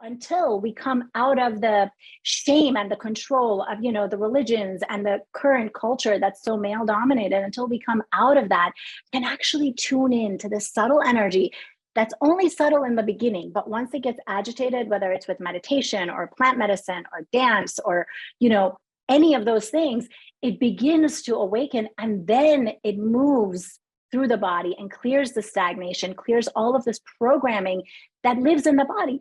until we come out of the shame and the control of, the religions and the current culture that's so male dominated, until we come out of that, can actually tune in to this subtle energy that's only subtle in the beginning, but once it gets agitated, whether it's with meditation or plant medicine or dance or, any of those things, it begins to awaken, and then it moves through the body and clears the stagnation, clears all of this programming that lives in the body.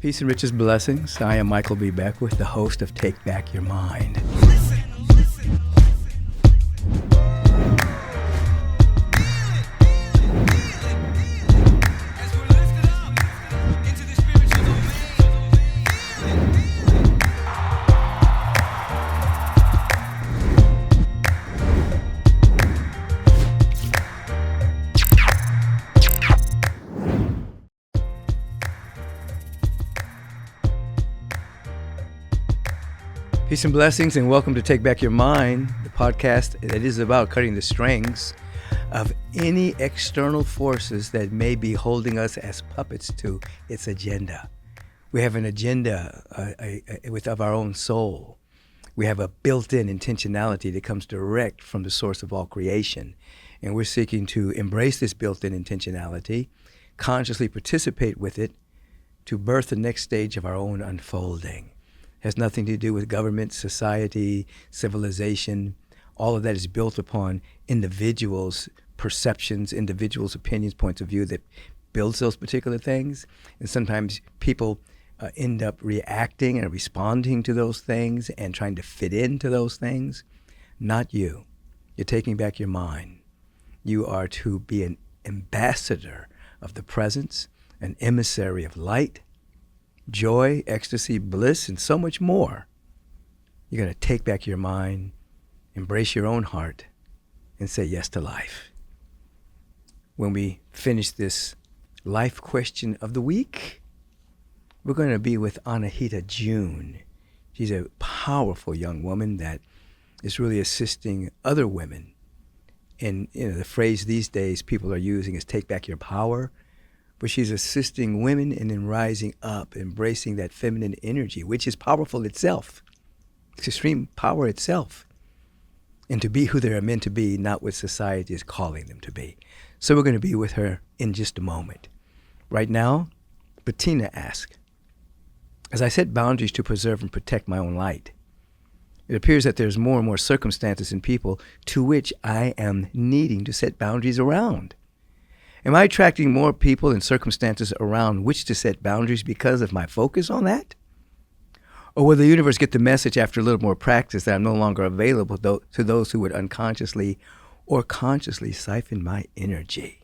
Peace and riches blessings. I am Michael B. Beckwith, the host of Take Back Your Mind. Peace and blessings, and welcome to Take Back Your Mind, the podcast that is about cutting the strings of any external forces that may be holding us as puppets to its agenda. We have an agenda of our own soul. We have a built-in intentionality that comes direct from the source of all creation, and we're seeking to embrace this built-in intentionality, consciously participate with it, to birth the next stage of our own unfolding. Has nothing to do with government, society, civilization. All of that is built upon individuals' perceptions, individuals' opinions, points of view that builds those particular things. And sometimes people end up reacting and responding to those things and trying to fit into those things. Not you. You're taking back your mind. You are to be an ambassador of the presence, an emissary of light, joy, ecstasy, bliss, and so much more. You're going to take back your mind, embrace your own heart, and say yes to life. When we finish this life question of the week, we're going to be with Anahita Joon. She's a powerful young woman that is really assisting other women. And the phrase these days people are using is take back your power. But she's assisting women in rising up, embracing that feminine energy, which is powerful itself. It's extreme power itself. And to be who they're meant to be, not what society is calling them to be. So we're going to be with her in just a moment. Right now, Bettina asks, as I set boundaries to preserve and protect my own light, it appears that there's more and more circumstances and people to which I am needing to set boundaries around. Am I attracting more people and circumstances around which to set boundaries because of my focus on that? Or will the universe get the message after a little more practice that I'm no longer available to those who would unconsciously or consciously siphon my energy?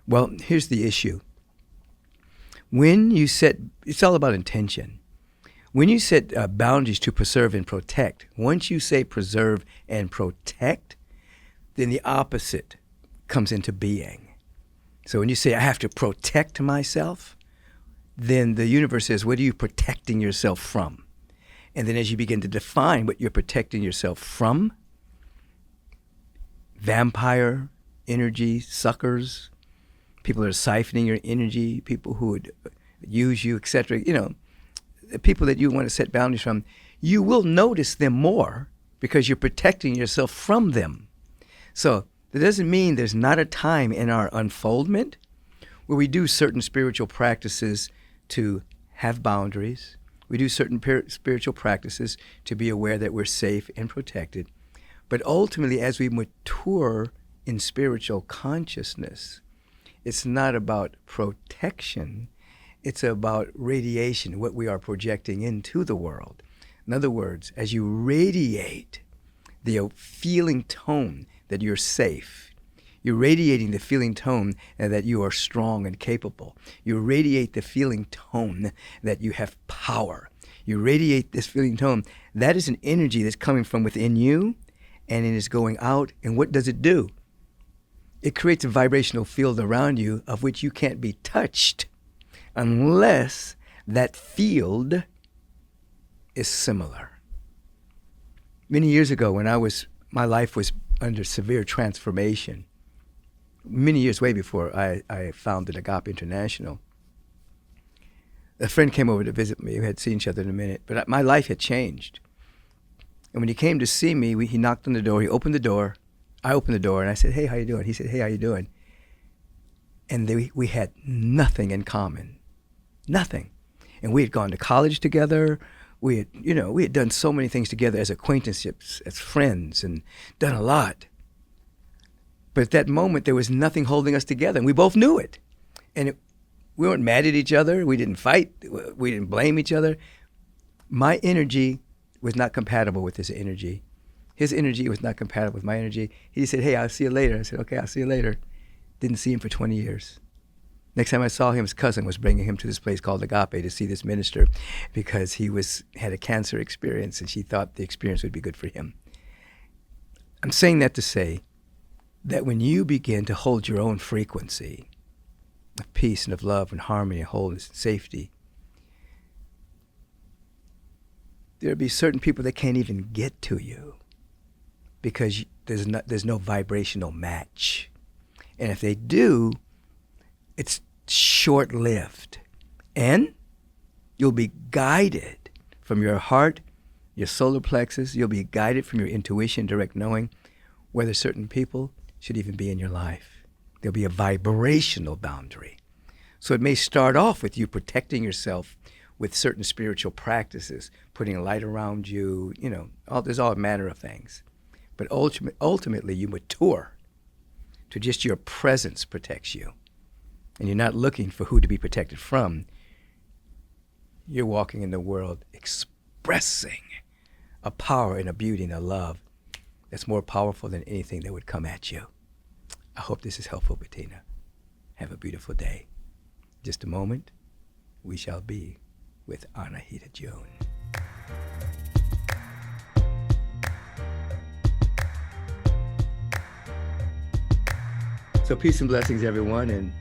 Well, here's the issue. When you set, it's all about intention. When you set boundaries to preserve and protect, once you say preserve and protect, then the opposite comes into being. So when you say, I have to protect myself, then the universe says, what are you protecting yourself from? And then as you begin to define what you're protecting yourself from, vampire energy, suckers, people that are siphoning your energy, people who would use you, etc., the people that you want to set boundaries from, you will notice them more because you're protecting yourself from them. So that doesn't mean there's not a time in our unfoldment where we do certain spiritual practices to have boundaries. We do certain spiritual practices to be aware that we're safe and protected. But ultimately, as we mature in spiritual consciousness, it's not about protection. It's about radiation, what we are projecting into the world. In other words, as you radiate the feeling tone that you're safe. You're radiating the feeling tone that you are strong and capable. You radiate the feeling tone that you have power. You radiate this feeling tone. That is an energy that's coming from within you, and it is going out. And what does it do? It creates a vibrational field around you of which you can't be touched unless that field is similar. Many years ago, when my life was under severe transformation, many years way before I founded Agape International, a friend came over to visit me. We had seen each other in a minute, but my life had changed. And when he came to see me, he knocked on the door. He opened the door. I opened the door, and I said, "Hey, how you doing?" He said, "Hey, how you doing?" And we had nothing in common, nothing. And we had gone to college together. We had done so many things together as acquaintanceships, as friends, and done a lot. But at that moment, there was nothing holding us together, and we both knew it. And we weren't mad at each other. We didn't fight. We didn't blame each other. My energy was not compatible with his energy. His energy was not compatible with my energy. He said, "Hey, I'll see you later." I said, "Okay, I'll see you later." Didn't see him for 20 years. Next time I saw him, his cousin was bringing him to this place called Agape to see this minister because he had a cancer experience, and she thought the experience would be good for him. I'm saying that to say that when you begin to hold your own frequency of peace and of love and harmony and wholeness and safety, there'll be certain people that can't even get to you because there's no vibrational match. And if they do, it's short-lived. And you'll be guided from your heart, your solar plexus. You'll be guided from your intuition, direct knowing, whether certain people should even be in your life. There'll be a vibrational boundary. So it may start off with you protecting yourself with certain spiritual practices, putting a light around you, there's all manner of things. But ultimately, you mature to just your presence protects you. And you're not looking for who to be protected from. You're walking in the world expressing a power and a beauty and a love that's more powerful than anything that would come at you. I hope this is helpful, Bettina. Have a beautiful day. Just a moment, we shall be with Anahita Joon. So peace and blessings, everyone, and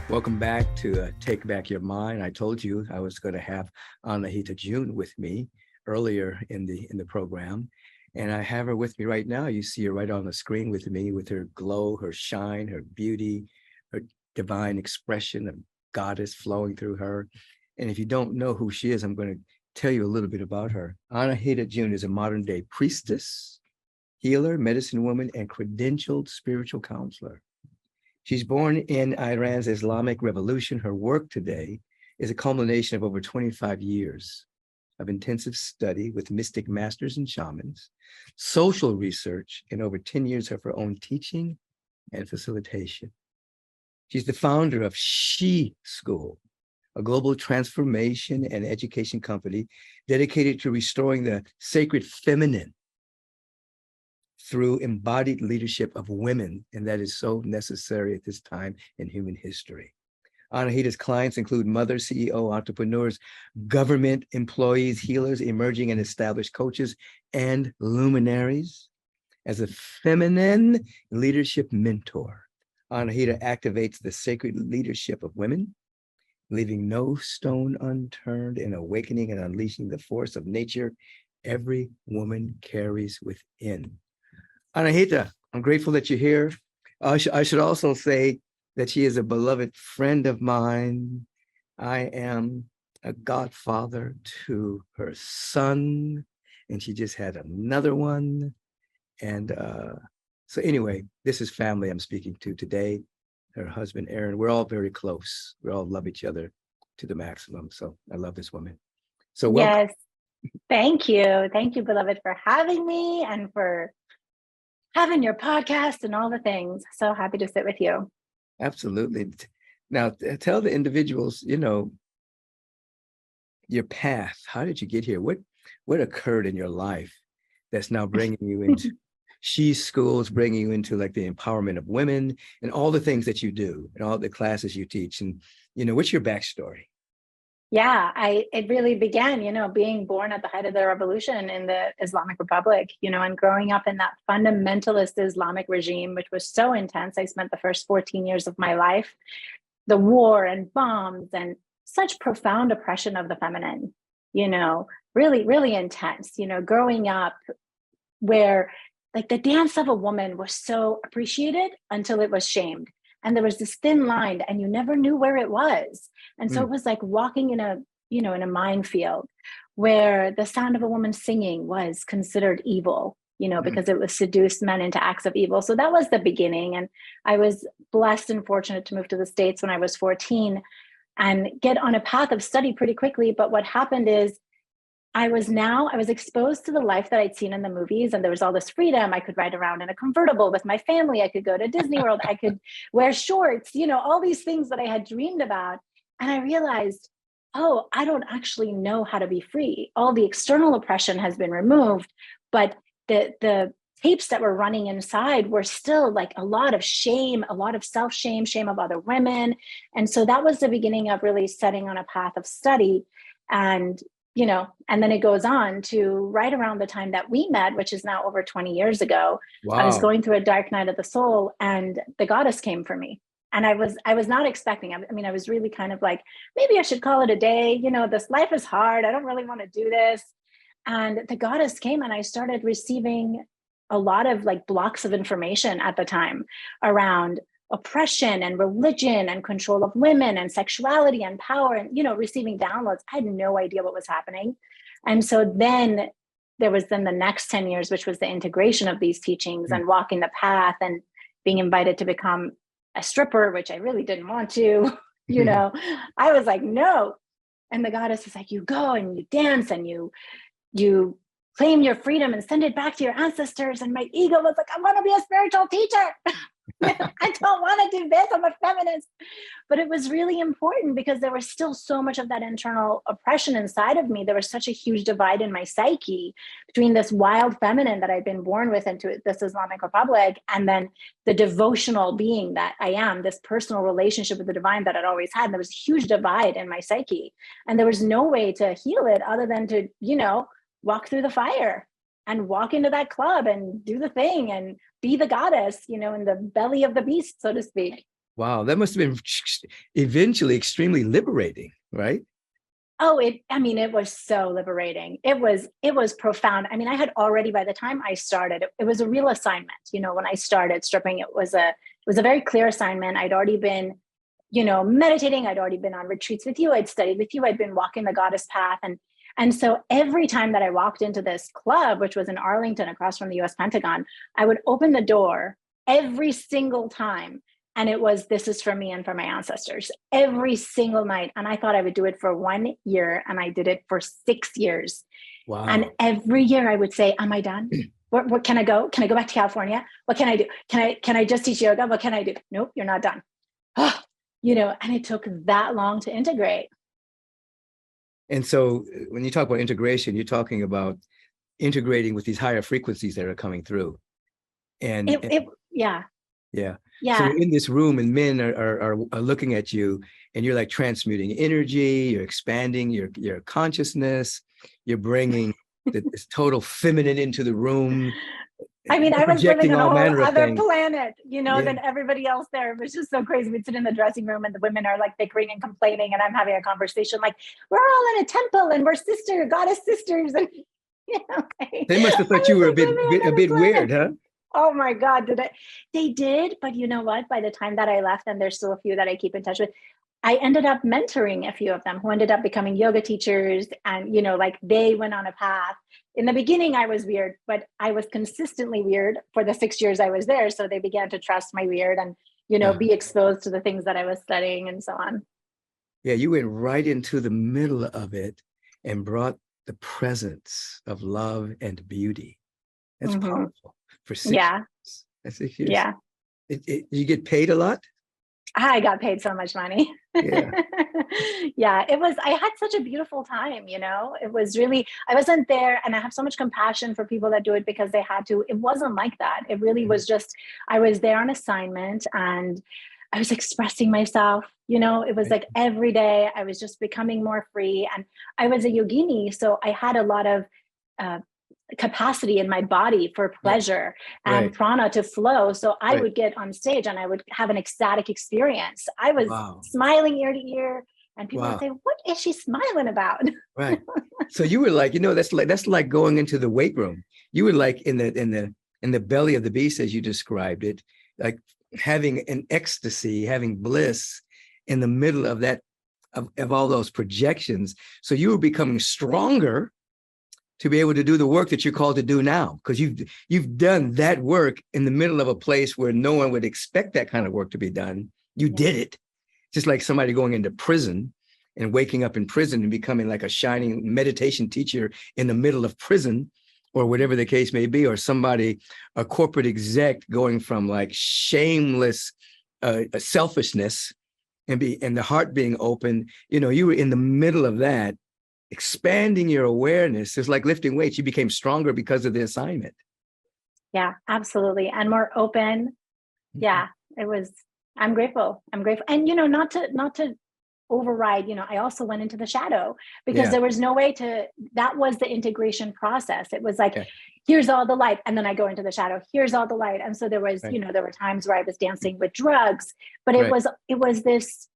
welcome back to Take Back Your Mind. I told you I was going to have Anahita Joon with me earlier in the program, and I have her with me right now. You see her right on the screen with me, with her glow, her shine, her beauty, her divine expression of goddess flowing through her. And if you don't know who she is, I'm going to tell you a little bit about her. Anahita Joon is a modern-day priestess, healer, medicine woman, and credentialed spiritual counselor. She's born in Iran's Islamic Revolution. Her work today is a culmination of over 25 years of intensive study with mystic masters and shamans, social research, and over 10 years of her own teaching and facilitation. She's the founder of She School, a global transformation and education company dedicated to restoring the sacred feminine through embodied leadership of women, and that is so necessary at this time in human history. Anahita's clients include mothers, CEO, entrepreneurs, government employees, healers, emerging and established coaches, and luminaries. As a feminine leadership mentor, Anahita activates the sacred leadership of women, leaving no stone unturned in awakening and unleashing the force of nature every woman carries within. Anahita, I'm grateful that you're here. I should also say that she is a beloved friend of mine. I am a godfather to her son, and she just had another one. And so anyway, this is family I'm speaking to today. Her husband, Aaron, we're all very close. We all love each other to the maximum. So I love this woman. So welcome. Yes, thank you. Thank you, beloved, for having me and for having your podcast and all the things. So happy to sit with you. Absolutely. Now, tell the individuals, your path. How did you get here? What occurred in your life that's now bringing you into She Schools, bringing you into like the empowerment of women and all the things that you do and all the classes you teach? And, what's your backstory? Yeah, it really began, being born at the height of the revolution in the Islamic Republic, and growing up in that fundamentalist Islamic regime, which was so intense. I spent the first 14 years of my life, the war and bombs and such profound oppression of the feminine, really, really intense, growing up where like the dance of a woman was so appreciated until it was shamed. And there was this thin line and you never knew where it was. And so it was like walking in a in a minefield where the sound of a woman singing was considered evil, because it was seduced men into acts of evil. So that was the beginning. And I was blessed and fortunate to move to the States when I was 14 and get on a path of study pretty quickly. But what happened is I was exposed to the life that I'd seen in the movies, and there was all this freedom. I could ride around in a convertible with my family. I could go to Disney World. I could wear shorts, all these things that I had dreamed about. And I realized, oh, I don't actually know how to be free. All the external oppression has been removed, but the tapes that were running inside were still like a lot of shame, a lot of self-shame, shame of other women. And so that was the beginning of really setting on a path of study. And and then it goes on to right around the time that we met, which is now over 20 years ago. Wow. I was going through a dark night of the soul, and the goddess came for me. And I was not expecting. I mean, I was really kind of like, maybe I should call it a day. This life is hard. I don't really want to do this. And the goddess came, and I started receiving a lot of like blocks of information at the time around oppression and religion and control of women and sexuality and power and, receiving downloads. I had no idea what was happening. And so then there was the next 10 years, which was the integration of these teachings and walking the path and being invited to become a stripper, which I really didn't want to, I was like, no. And the goddess was like, you go and you dance and you claim your freedom and send it back to your ancestors. And my ego was like, I want to be a spiritual teacher. I don't want to do this. I'm a feminist. But it was really important because there was still so much of that internal oppression inside of me. There was such a huge divide in my psyche between this wild feminine that I'd been born with into this Islamic Republic, and then the devotional being that I am, this personal relationship with the divine that I'd always had. And there was a huge divide in my psyche. And there was no way to heal it other than to, walk through the fire and walk into that club and do the thing and be the goddess, in the belly of the beast, so to speak. Wow, that must have been eventually extremely liberating, right? Oh, it was so liberating. It was profound. I mean, I had already, by the time I started, it was a real assignment. When I started stripping, it was a very clear assignment. I'd already been, meditating. I'd already been on retreats with you. I'd studied with you. I'd been walking the goddess path. And so every time that I walked into this club, which was in Arlington across from the US Pentagon, I would open the door every single time. And it was, this is for me and for my ancestors, every single night. And I thought I would do it for 1 year, and I did it for 6 years. Wow. And every year I would say, am I done? Where can I go? Can I go back to California? What can I do? Can I just teach yoga? What can I do? Nope, you're not done. Oh, and it took that long to integrate. And so when you talk about integration, you're talking about integrating with these higher frequencies that are coming through. And yeah. So you're in this room and men are looking at you, and you're like transmuting energy, you're expanding your consciousness, you're bringing this total feminine into the room. I mean, I was living on a whole other things. Planet, than everybody else there. It was just so crazy. We'd sit in the dressing room and the women are like bickering and complaining, and I'm having a conversation like, we're all in a temple and we're goddess sisters. And they must have thought you were a bit weird, huh? Oh my God, they did. But you know what? By the time that I left, and there's still a few that I keep in touch with, I ended up mentoring a few of them who ended up becoming yoga teachers. And, they went on a path. In the beginning, I was weird, but I was consistently weird for the 6 years I was there. So they began to trust my weird and, be exposed to the things that I was studying and so on. Yeah, you went right into the middle of it and brought the presence of love and beauty. That's powerful. For 6 years. That's 6 years. Yeah. You get paid a lot? I got paid so much money. Yeah. I had such a beautiful time, it was really, I wasn't there, and I have so much compassion for people that do it because they had to. It wasn't like that. It really was just, I was there on assignment and I was expressing myself, it was like every day I was just becoming more free. And I was a yogini, so I had a lot of capacity in my body for pleasure and prana to flow. So I would get on stage and I would have an ecstatic experience. I was smiling ear to ear, and people would say, what is she smiling about? Right. So you were like, that's like going into the weight room. You were like in the belly of the beast, as you described it, like having an ecstasy, having bliss in the middle of that of all those projections. So you were becoming stronger to be able to do the work that you're called to do now, because you've done that work in the middle of a place where no one would expect that kind of work to be done. You did it. Just like somebody going into prison and waking up in prison and becoming like a shining meditation teacher in the middle of prison, or whatever the case may be, or somebody, a corporate exec going from like shameless selfishness and the heart being open. You were in the middle of that, expanding your awareness. It's like lifting weights. You became stronger because of the assignment. Yeah, absolutely. And more open. Yeah, it was, I'm grateful. And, not to override, I also went into the shadow because there was no way that was the integration process. It was like, here's all the light. And then I go into the shadow, here's all the light. And so there was, there were times where I was dancing with drugs, but it was this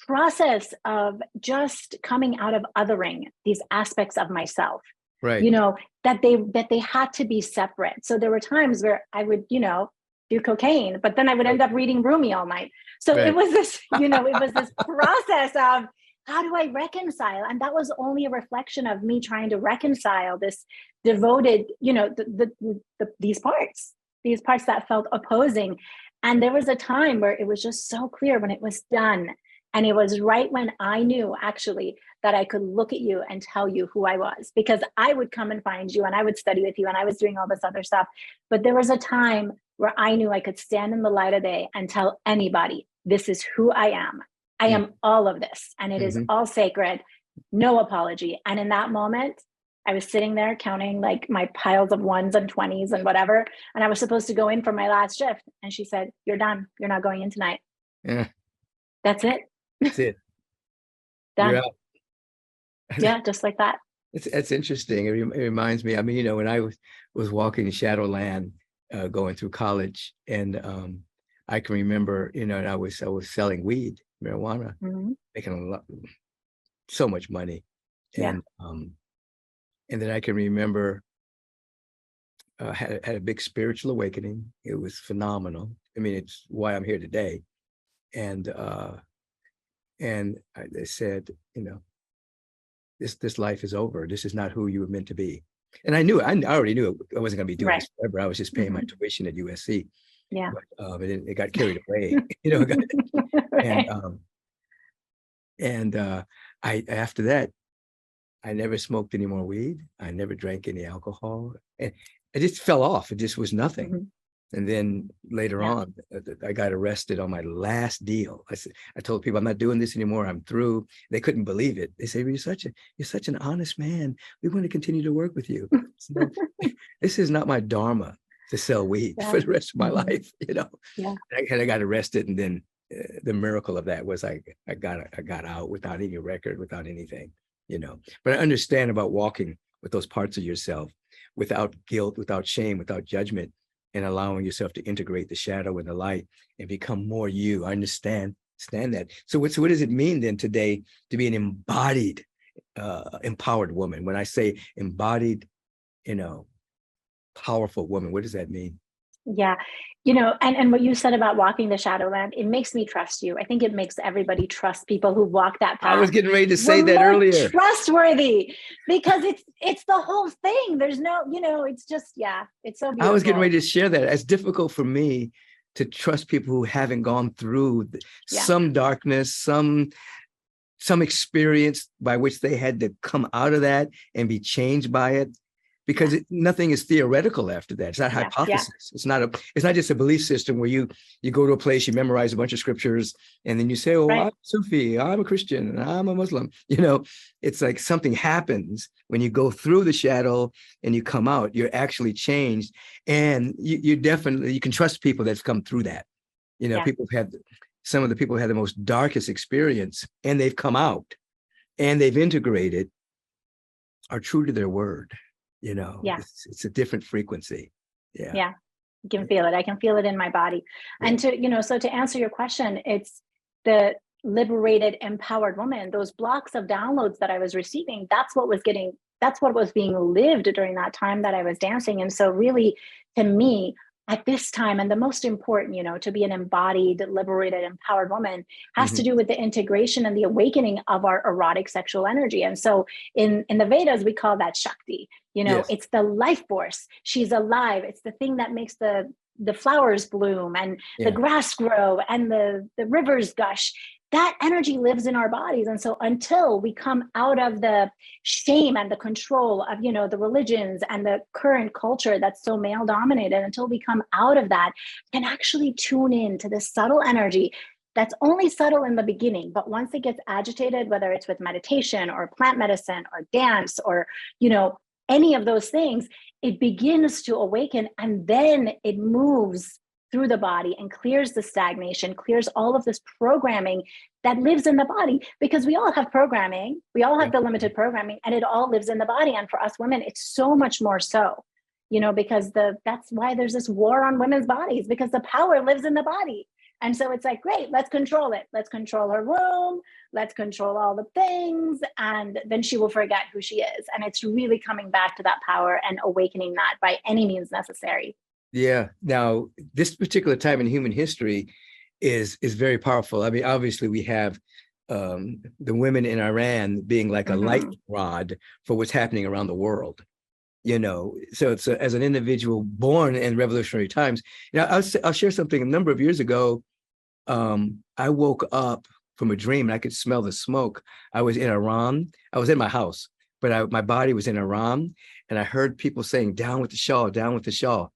process of just coming out of othering these aspects of myself, that they had to be separate. So there were times where I would, do cocaine, but then I would end up reading Rumi all night. So it was this, it was this process of how do I reconcile? And that was only a reflection of me trying to reconcile this devoted, these parts that felt opposing. And there was a time where it was just so clear when it was done. And it was right when I knew actually that I could look at you and tell you who I was, because I would come and find you and I would study with you and I was doing all this other stuff. But there was a time where I knew I could stand in the light of day and tell anybody, this is who I am. I am all of this, and it is all sacred, no apology. And in that moment, I was sitting there counting like my piles of 1s and 20s and whatever. And I was supposed to go in for my last shift. And she said, you're done. You're not going in tonight. Yeah. That's it. That's it. Done. You're out. Yeah, just like that. That's interesting. It reminds me, when I was walking in Shadowland, going through college, and I can remember, and I was selling weed, marijuana, making so much money. And and then I can remember had a big spiritual awakening. It was phenomenal. It's why I'm here today. And they said, this life is over. This is not who you were meant to be. And I already knew I wasn't going to be doing this forever. I was just paying my tuition at USC. Yeah. But it got carried away, I after that, I never smoked any more weed. I never drank any alcohol. And it just fell off. It just was nothing. And then later on, I got arrested on my last deal. I told people, I'm not doing this anymore. I'm through. They couldn't believe it. They say, you're such an honest man. We want to continue to work with you. So, this is not my dharma to sell weed for the rest of my life. I got arrested, and then the miracle of that was I got out without any record, without anything. But I understand about walking with those parts of yourself without guilt, without shame, without judgment, and allowing yourself to integrate the shadow and the light and become more you. I understand that. So what does it mean then today to be an embodied, empowered woman? When I say embodied, powerful woman, what does that mean? Yeah. And what you said about walking the shadowland, it makes me trust you. I think it makes everybody trust people who walk that path. I was getting ready to say that earlier. Trustworthy, because it's the whole thing. There's no, it's just, it's so beautiful. I was getting ready to share that. It's difficult for me to trust people who haven't gone through some darkness, some experience by which they had to come out of that and be changed by it. Because nothing is theoretical after that. It's not hypothesis. Yeah. It's not just a belief system where you go to a place, you memorize a bunch of scriptures, and then you say, I'm Sufi, I'm a Christian, and I'm a Muslim. It's like something happens when you go through the shadow and you come out. You're actually changed, and you can trust people that's come through that. Some of the people who had the most darkest experience, and they've come out, and they've integrated, are true to their word. It's a different frequency. You can feel it. I can feel it in my body. And to answer your question, it's the liberated, empowered woman. Those blocks of downloads that I was receiving, that's what was being lived during that time that I was dancing. And so really, to me, at this time, and the most important, to be an embodied, liberated, empowered woman has to Hmm. do with the integration and the awakening of our erotic sexual energy. And so in the Vedas, we call that Shakti. Yes. It's the life force. She's alive. It's the thing that makes the flowers bloom and the Yeah. grass grow and the rivers gush. That energy lives in our bodies. And so until we come out of the shame and the control of, the religions and the current culture that's so male dominated, until we come out of that and actually tune in to this subtle energy that's only subtle in the beginning, but once it gets agitated, whether it's with meditation or plant medicine or dance or, any of those things, it begins to awaken, and then it moves through the body and clears the stagnation, clears all of this programming that lives in the body, because we all have programming, we all have Yeah. the limited programming, and it all lives in the body. And for us women, it's so much more so, because that's why there's this war on women's bodies, because the power lives in the body. And so it's like, great, let's control it. Let's control her womb. Let's control all the things. And then she will forget who she is. And it's really coming back to that power and awakening that by any means necessary. Yeah. Now, this particular time in human history is very powerful. I mean, obviously, we have the women in Iran being like a light rod for what's happening around the world. So it's as an individual born in revolutionary times. I'll share something. A number of years ago, I woke up from a dream and I could smell the smoke. I was in Iran. I was in my house, but my body was in Iran, and I heard people saying, "Down with the Shah, down with the Shah."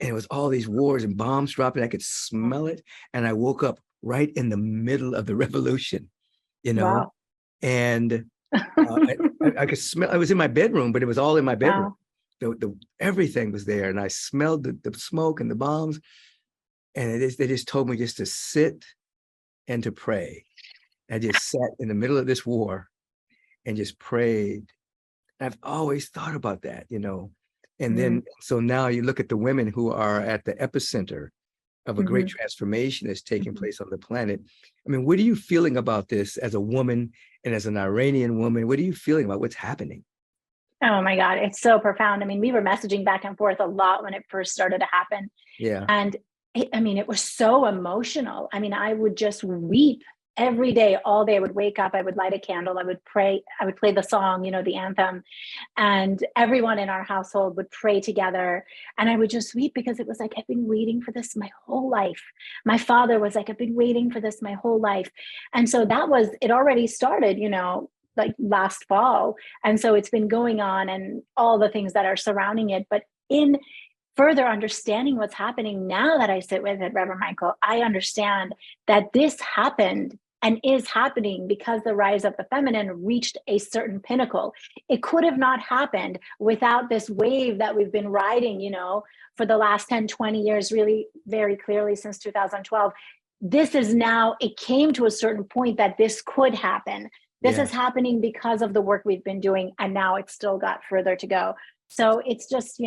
And it was all these wars and bombs dropping. I could smell it. And I woke up right in the middle of the revolution, Wow. and I could smell, I was in my bedroom, but it was all in my bedroom. Wow. Everything was there. And I smelled the smoke and the bombs. And they just told me just to sit and to pray. I just sat in the middle of this war and just prayed. I've always thought about that, And then, so now you look at the women who are at the epicenter of a great transformation that's taking place on the planet. I mean, what are you feeling about this as a woman and as an Iranian woman? What are you feeling about what's happening? Oh my God, it's so profound. I mean, we were messaging back and forth a lot when it first started to happen. Yeah. And it was so emotional. I mean, I would just weep every day, all day. I would wake up, I would light a candle, I would pray, I would play the song, the anthem, and everyone in our household would pray together. And I would just weep, because it was like, I've been waiting for this my whole life. My father was like, I've been waiting for this my whole life. And so it already started, like last fall. And so it's been going on, and all the things that are surrounding it. But in further understanding what's happening now that I sit with it, Reverend Michael, I understand that this happened and is happening because the rise of the feminine reached a certain pinnacle. It could have not happened without this wave that we've been riding, for the last 10, 20 years, really very clearly since 2012. This is now, it came to a certain point that this could happen. This is happening because of the work we've been doing, and now it's still got further to go. So it's just,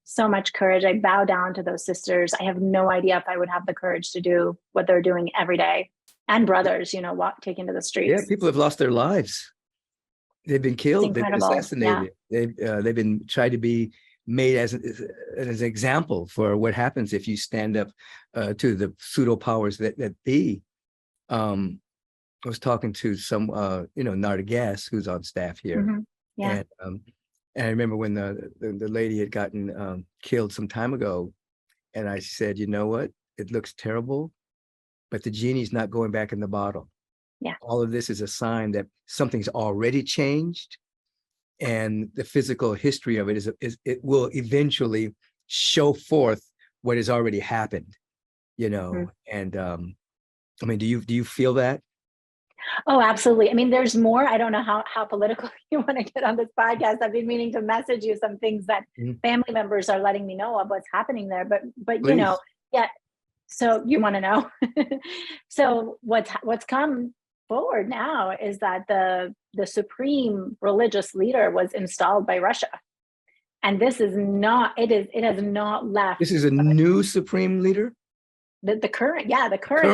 so much courage. I bow down to those sisters. I have no idea if I would have the courage to do what they're doing every day. And brothers, taking to the streets. Yeah, people have lost their lives. They've been killed. They've been assassinated. Yeah. They've been tried to be made as an example for what happens if you stand up to the pseudo powers that be. I was talking to some, Narda Gass, who's on staff here. Yeah. And I remember when the lady had gotten killed some time ago, and I said, you know what? It looks terrible, but the genie's not going back in the bottle. Yeah. All of this is a sign that something's already changed, and the physical history of it is it will eventually show forth what has already happened, And I mean, do you feel that? Oh, absolutely. I mean, there's more. I don't know how political you want to get on this podcast. I've been meaning to message you some things that family members are letting me know of what's happening there. But Please. Yeah. So you want to know. So what's come forward now is that the supreme religious leader was installed by Russia. And this is not, it has not left. This is a new supreme leader? The current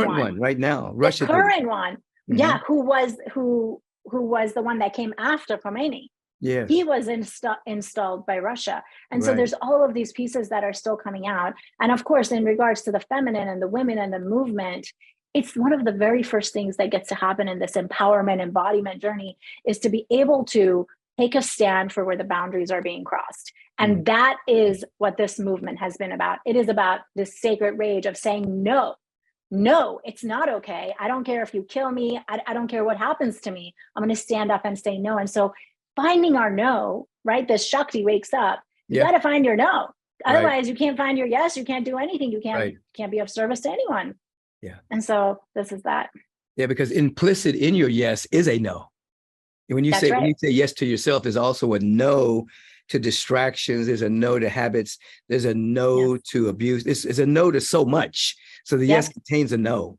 one right now. Russia. The current one. Yeah, who was the one that came after Khomeini. Yes. He was installed by Russia. And so Right. there's all of these pieces that are still coming out. And of course, in regards to the feminine and the women and the movement, it's one of the very first things that gets to happen in this empowerment embodiment journey is to be able to take a stand for where the boundaries are being crossed. And that is what this movement has been about. It is about this sacred rage of saying, no, no, it's not okay. I don't care if you kill me. I don't care what happens to me. I'm going to stand up and say no. And so finding our no, right? This Shakti wakes up. You Yeah. got to find your no. Right. Otherwise, you can't find your yes. You can't do anything. You Right. can't be of service to anyone. Yeah. And so this is that. Yeah, because implicit in your yes is a no. And when you That's say right. when you say yes to yourself, there's also a no to distractions. There's a no to habits. There's a no to abuse. It's a no to so much. So the yes contains a no.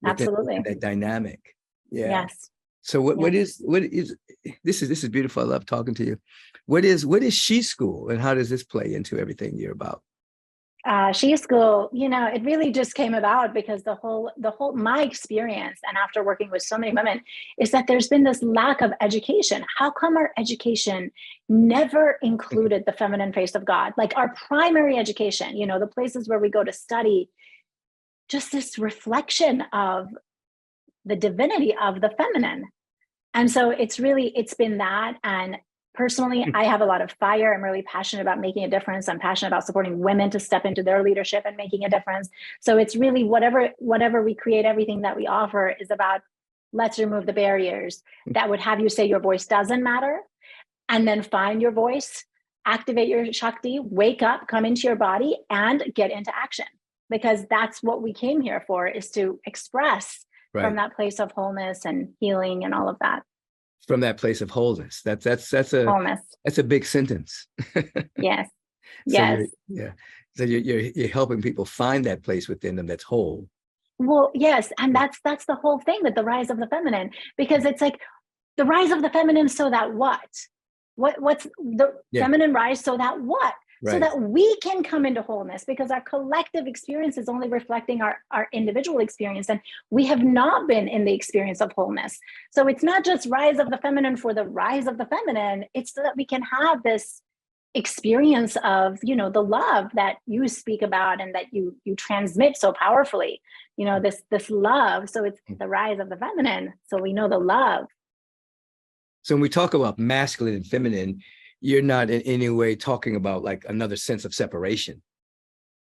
Absolutely. That dynamic. Yeah. Yes. So what is this is beautiful. I love talking to you. What is She School, and how does this play into everything you're about? She School, it really just came about because the whole my experience, and after working with so many women, is that there's been this lack of education. How come our education never included the feminine face of God? Like our primary education, the places where we go to study, just this reflection of the divinity of the feminine. And so it's been that. And personally, I have a lot of fire. I'm really passionate about making a difference. I'm passionate about supporting women to step into their leadership and making a difference. So it's really whatever we create, everything that we offer is about, let's remove the barriers that would have you say your voice doesn't matter, and then find your voice, activate your Shakti, wake up, come into your body, and get into action. Because that's what we came here for, is to express from that place of wholeness and healing and all of that. From that place of wholeness. That's wholeness. That's a big sentence. Yes. So Yes. So you're helping people find that place within them that's whole. Well, yes. And that's the whole thing with the rise of the feminine, because it's like the rise of the feminine, so that what's the feminine rise, so that what? Right. So that we can come into wholeness, because our collective experience is only reflecting our individual experience. And we have not been in the experience of wholeness. So it's not just rise of the feminine for the rise of the feminine. It's so that we can have this experience of, the love that you speak about and that you transmit so powerfully, this love. So it's the rise of the feminine. So we know the love. So when we talk about masculine and feminine, you're not in any way talking about like another sense of separation.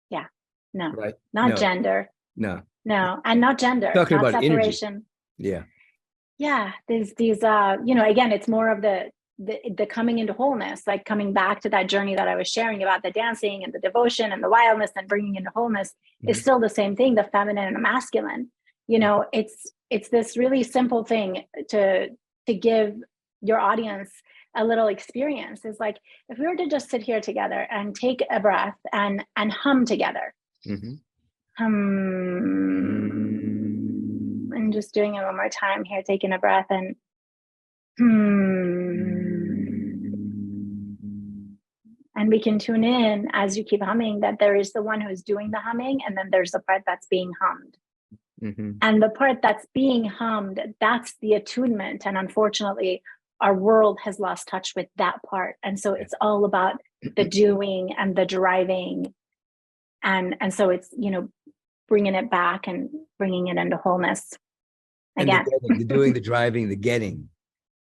Yeah. No. Right. Not gender. No. No. And not gender. Talking not about separation. Energy. Yeah. Yeah. These again, it's more of the coming into wholeness, like coming back to that journey that I was sharing about, the dancing and the devotion and the wildness and bringing into wholeness is still the same thing, the feminine and the masculine. It's this really simple thing to give your audience a little experience. Is like, if we were to just sit here together and take a breath and hum together. And just doing it one more time here, taking a breath and and we can tune in as you keep humming that there is the one who's doing the humming, and then there's the part that's being hummed. And the part that's being hummed, that's the attunement. And unfortunately, our world has lost touch with that part. And so it's all about the doing and the driving. And so it's, bringing it back and bringing it into wholeness again. And the doing, the driving, the getting.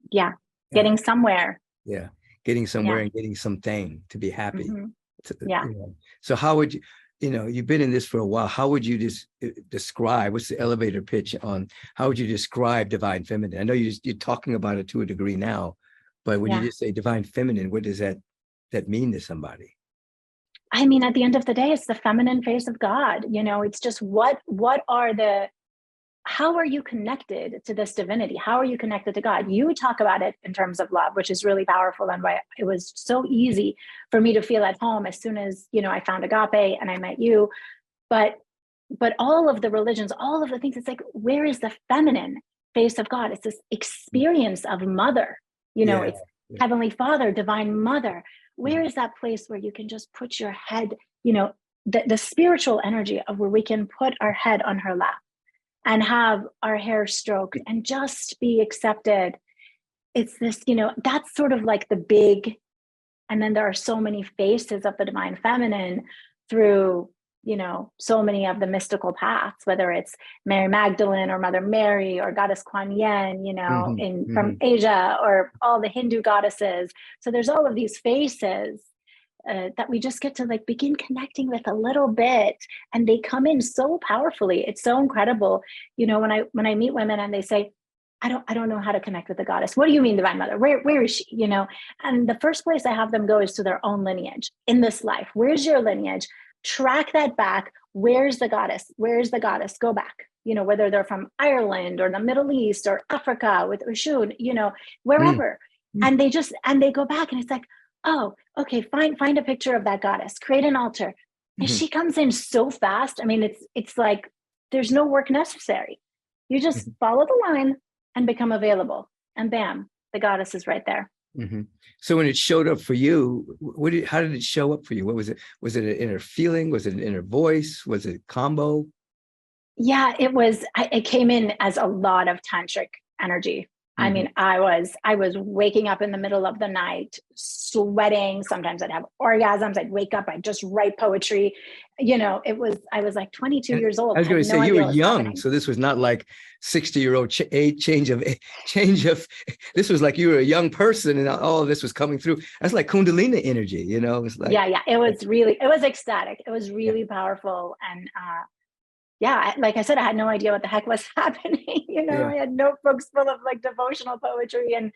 Yeah. Getting somewhere. Yeah. Getting somewhere and getting something to be happy. Yeah. So how would you, you've been in this for a while. How would you describe, what's the elevator pitch on, how would you describe divine feminine? I know you're talking about it to a degree now, but when you just say divine feminine, what does that mean to somebody? I mean, at the end of the day, it's the feminine face of God. It's just how are you connected to this divinity? How are you connected to God? You talk about it in terms of love, which is really powerful, and why it was so easy for me to feel at home as soon as, I found agape and I met you. But all of the religions, all of the things, it's like, where is the feminine face of God? It's this experience of mother, it's Heavenly Father, Divine Mother. Where is that place where you can just put your head, the spiritual energy of where we can put our head on her lap and have our hair stroked and just be accepted it's this, that's sort of like the big, and then there are so many faces of the divine feminine through, so many of the mystical paths, whether it's Mary Magdalene or Mother Mary or Goddess Kuan Yin, Hmm. from Hmm. Asia, or all the Hindu goddesses. So there's all of these faces that we just get to like begin connecting with a little bit, and they come in so powerfully. It's so incredible. When I meet women and they say, I don't know how to connect with the goddess. What do you mean, Divine Mother? Where is she? And the first place I have them go is to their own lineage in this life. Where's your lineage? Track that back. Where's the goddess? Where's the goddess? Go back. Whether they're from Ireland or the Middle East or Africa with Oshun, wherever. Hmm. And they go back, and it's like, oh, okay, find a picture of that goddess, create an altar. And Hmm. she comes in so fast. I mean, it's like there's no work necessary. You just follow the line and become available, and bam, the goddess is right there. Hmm. So when it showed up for you, how did it show up for you? What was it? Was it an inner feeling? Was it an inner voice? Was it a combo? Yeah, it came in as a lot of tantric energy. I Hmm. mean, I was waking up in the middle of the night, sweating. Sometimes I'd have orgasms. I'd wake up, I'd just write poetry. I was like 22 And years I old, was had going to say no you were idea what was young, happening. so this was not like 60-year-old change of. This was like you were a young person, and all of this was coming through. That's like Kundalini energy, It's like Yeah, yeah. It was ecstatic. It was yeah, really powerful. And yeah, like I said, I had no idea what the heck was happening. yeah. I had notebooks full of like devotional poetry and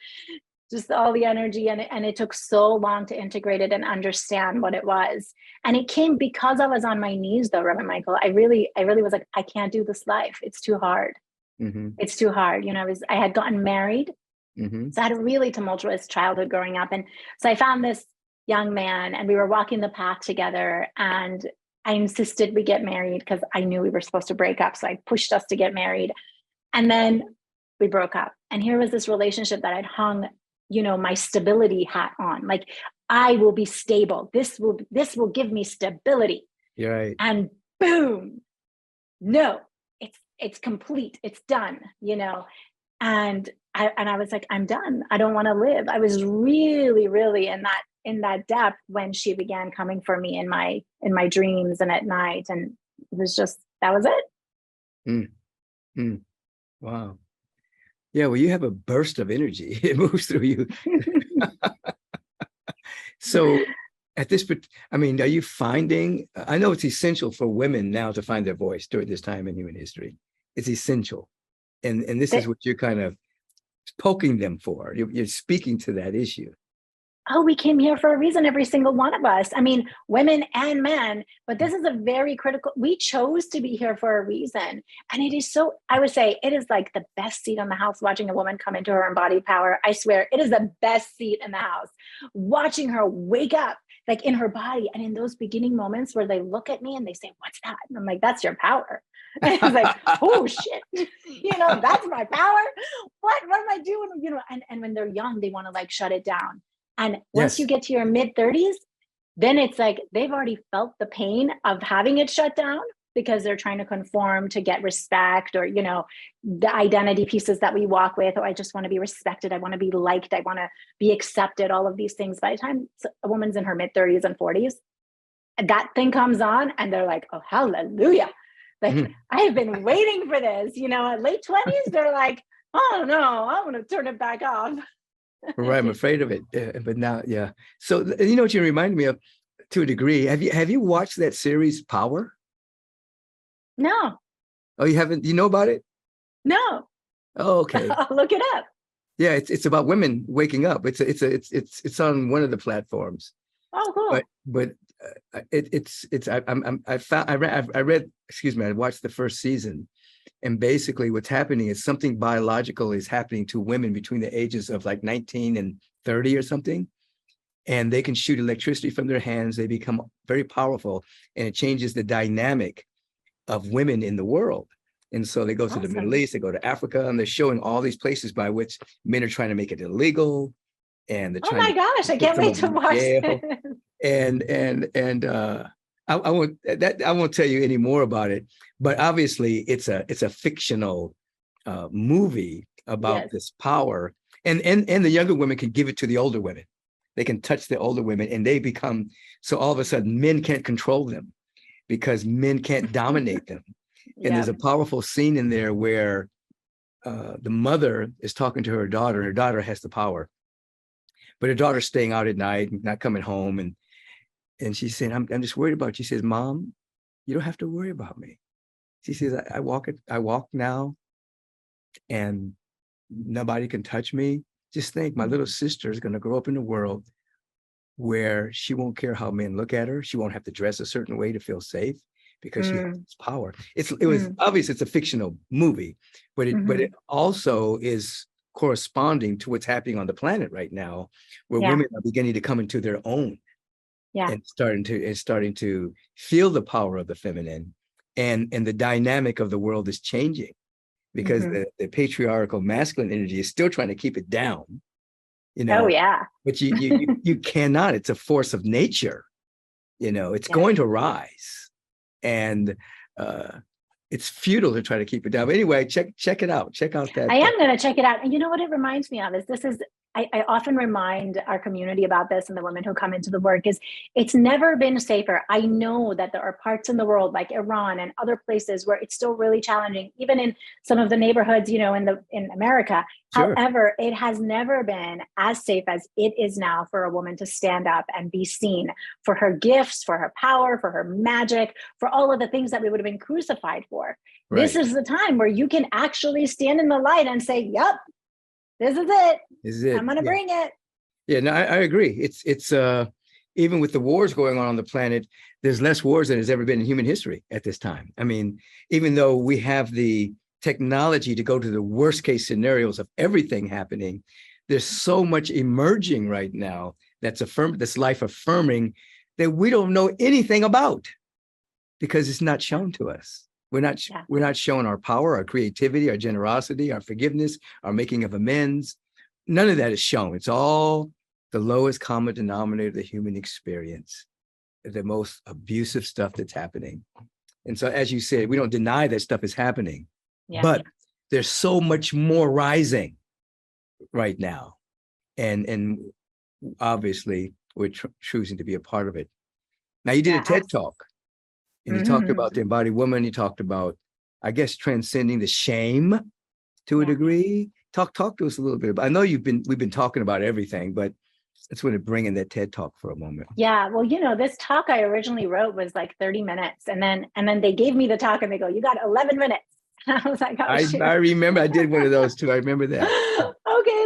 just all the energy. And it took so long to integrate it and understand what it was. And it came because I was on my knees though, Reverend Michael. I really was like, I can't do this life. It's too hard. Hmm. It's too hard. I had gotten married. Hmm. So I had a really tumultuous childhood growing up. And so I found this young man, and we were walking the path together. And I insisted we get married because I knew we were supposed to break up. So I pushed us to get married. And then we broke up. And here was this relationship that I'd hung, my stability hat on. Like, I will be stable. This will give me stability. You're right. And boom, no, it's complete. It's done, and I was like, I'm done. I don't want to live. I was really, really in that depth when she began coming for me in my dreams and at night. And it was just, that was it. Mm. Mm. Wow. Yeah, well, you have a burst of energy. It moves through you. So at this, I mean, are you finding, I know it's essential for women now to find their voice during this time in human history. It's essential. And this is That, what you're kind of poking them for. You're speaking to that issue. oh, we came here for a reason, every single one of us. I mean, women and men, but this is a very critical, we chose to be here for a reason. And it is so, I would say it is like the best seat in the house watching a woman come into her embodied power. I swear it is the best seat in the house, watching her wake up like in her body. And in those beginning moments where they look at me and they say, what's that? And I'm like, that's your power. And it's like, oh shit, that's my power. What am I doing? And when they're young, they want to like shut it down. And once you Yes. get to your mid 30s, then it's like they've already felt the pain of having it shut down because they're trying to conform to get respect, or, the identity pieces that we walk with. Oh, I just want to be respected. I want to be liked. I want to be accepted. All of these things. By the time a woman's in her mid 30s and 40s, that thing comes on and they're like, oh, hallelujah. Like, Mhm. I have been waiting for this, at late 20s, they're like, oh no, I want to turn it back off. Right, I'm afraid of it. But now, yeah. So you know what you reminded me of to a degree. Have you watched that series Power? No, Oh, you haven't? You know about it? no. Oh, okay. I'll look it up. Yeah, it's about women waking up. It's on one of the platforms. Oh, But cool. it's I found I read, excuse me, I watched the first season, and basically what's happening is something biological is happening to women between the ages of like 19 and 30 or something, and they can shoot electricity from their hands. They become very powerful, and it changes the dynamic of women in the world. And so they go to the Middle Awesome. East, they go to Africa, and they're showing all these places by which men are trying to make it illegal, and they're Oh trying my to gosh, I put can't some wait of to them in watch jail. this. And I won't tell you any more about it. But obviously, it's a fictional movie about Yes. this power. And the younger women can give it to the older women. They can touch the older women, and they become, so all of a sudden men can't control them because men can't dominate them. And there's a powerful scene in there where the mother is talking to her daughter, and her daughter has the power, but her daughter's staying out at night and not coming home. And she's saying, I'm just worried about you. She says, Mom, you don't have to worry about me. She says, I walk now, and nobody can touch me. Just think, my little sister is going to grow up in a world where she won't care how men look at her. She won't have to dress a certain way to feel safe because she has power. It was obvious it's a fictional movie, but it also is corresponding to what's happening on the planet right now, where women are beginning to come into their own and starting to feel the power of the feminine, and the dynamic of the world is changing because the patriarchal masculine energy is still trying to keep it down. But you cannot. It's a force of nature. It's going to rise, and it's futile to try to keep it down. But anyway, check it out. Check out that. I am going to check it out. And you know what it reminds me of is I often remind our community about this, and the women who come into the work, is it's never been safer. I know that there are parts in the world like Iran and other places where it's still really challenging, even in some of the neighborhoods, in America. Sure. However, it has never been as safe as it is now for a woman to stand up and be seen for her gifts, for her power, for her magic, for all of the things that we would have been crucified for. Right. This is the time where you can actually stand in the light and say, yep, this is it. I'm going to bring it. Yeah, no, I agree. It's even with the wars going on the planet, there's less wars than has ever been in human history at this time. I mean, even though we have the technology to go to the worst case scenarios of everything happening, there's so much emerging right now that's life affirming that we don't know anything about because it's not shown to us. We're not showing our power, our creativity, our generosity, our forgiveness, our making of amends. None of that is shown. It's all the lowest common denominator of the human experience, the most abusive stuff that's happening. And so, as you said, we don't deny that stuff is happening, but there's so much more rising right now. And obviously, we're choosing to be a part of it. Now, you did a TED Talk. And you talked about the embodied woman. You talked about, I guess, transcending the shame to a degree. Talk to us a little bit about. I know we've been talking about everything, but let's want to bring in that TED Talk for a moment. Yeah, well, this talk I originally wrote was like 30 minutes, and then they gave me the talk and they go, "You got 11 minutes." And I was like, "Oh, shoot." I remember I did one of those too. I remember that. Okay,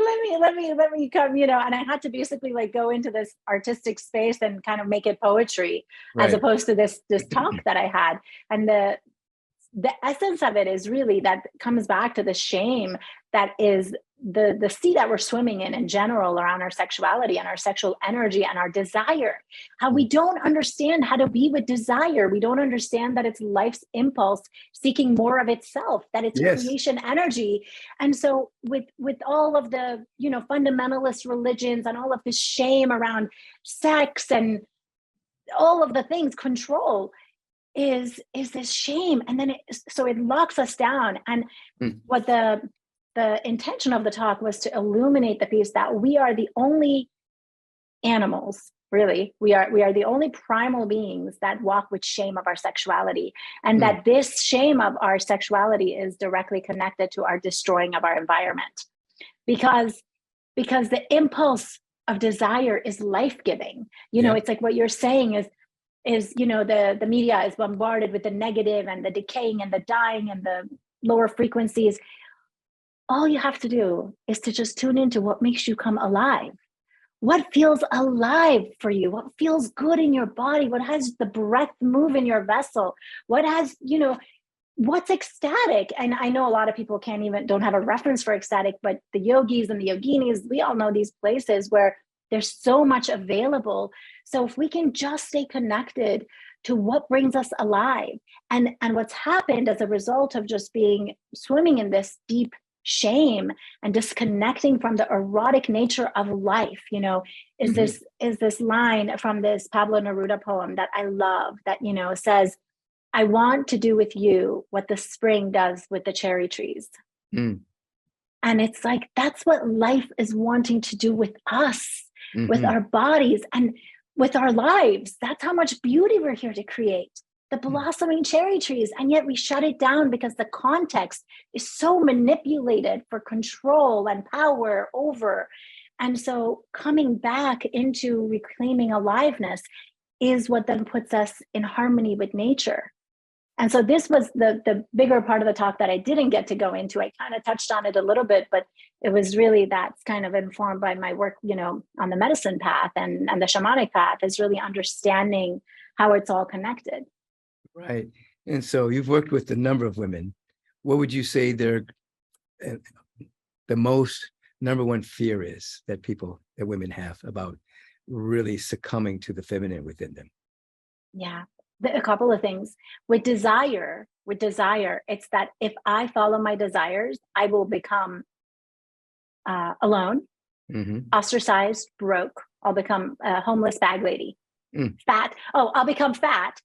let me come, and I had to basically like go into this artistic space and kind of make it poetry, as opposed to this talk that I had. And the essence of it is really that comes back to the shame that is the sea that we're swimming in general around our sexuality and our sexual energy and our desire. How we don't understand how to be with desire. We don't understand that it's life's impulse seeking more of itself, that it's creation energy. And so with all of the, fundamentalist religions and all of this shame around sex and all of the things, control is this shame. And then it locks us down. And what the intention of the talk was to illuminate the piece that we are the only animals, really. We are the only primal beings that walk with shame of our sexuality. And that this shame of our sexuality is directly connected to our destroying of our environment. Because the impulse of desire is life-giving. It's like what you're saying is the media is bombarded with the negative and the decaying and the dying and the lower frequencies. All you have to do is to just tune into what makes you come alive. What feels alive for you? What feels good in your body? What has the breath move in your vessel? What has, what's ecstatic? And I know a lot of people don't have a reference for ecstatic, but the yogis and the yoginis, we all know these places where there's so much available. So if we can just stay connected to what brings us alive, and what's happened as a result of just swimming in this deep shame and disconnecting from the erotic nature of life, is this line from this Pablo Neruda poem that I love that, says, "I want to do with you what the spring does with the cherry trees." And it's like, that's what life is wanting to do with us, with Mm-hmm. our bodies and with our lives. That's how much beauty we're here to create, the blossoming cherry trees. And yet we shut it down because the context is so manipulated for control and power over. And so coming back into reclaiming aliveness is what then puts us in harmony with nature. And so this was the bigger part of the talk that I didn't get to go into. I kind of touched on it a little bit, but it was really that's kind of informed by my work, on the medicine path and the shamanic path, is really understanding how it's all connected. Right. And so you've worked with a number of women. What would you say the most number one fear is that women have about really succumbing to the feminine within them? Yeah. A couple of things. With desire, it's that if I follow my desires, I will become alone, ostracized, broke. I'll become a homeless bag lady. Fat. Oh, I'll become fat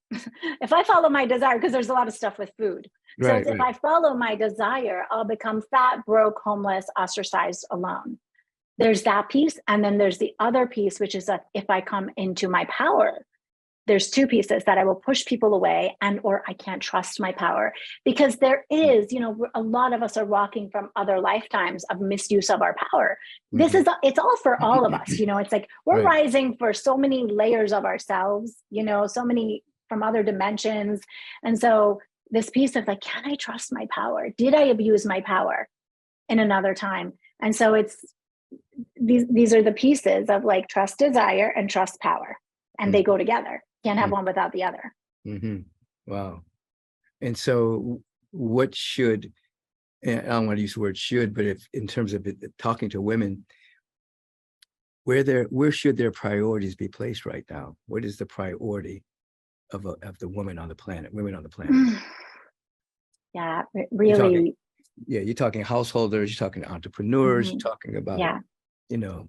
if I follow my desire, because there's a lot of stuff with food. Right, So if I follow my desire, I'll become fat, broke, homeless, ostracized, alone. There's that piece. And then there's the other piece, which is that if I come into my power, there's two pieces, that I will push people away or I can't trust my power, because there is, a lot of us are walking from other lifetimes of misuse of our power. It's all for all of us. It's like we're right. rising for so many layers of ourselves, so many from other dimensions. And so this piece of like, can I trust my power? Did I abuse my power in another time? And so it's these are the pieces of like trust desire and trust power, and they go together. Can't have one without the other. Wow. And so what should, and I don't want to use the word should, but if in terms of talking to women, where should their priorities be placed right now? What is the priority of the women on the planet? Yeah, really. You're talking householders, you're talking entrepreneurs, you're talking about,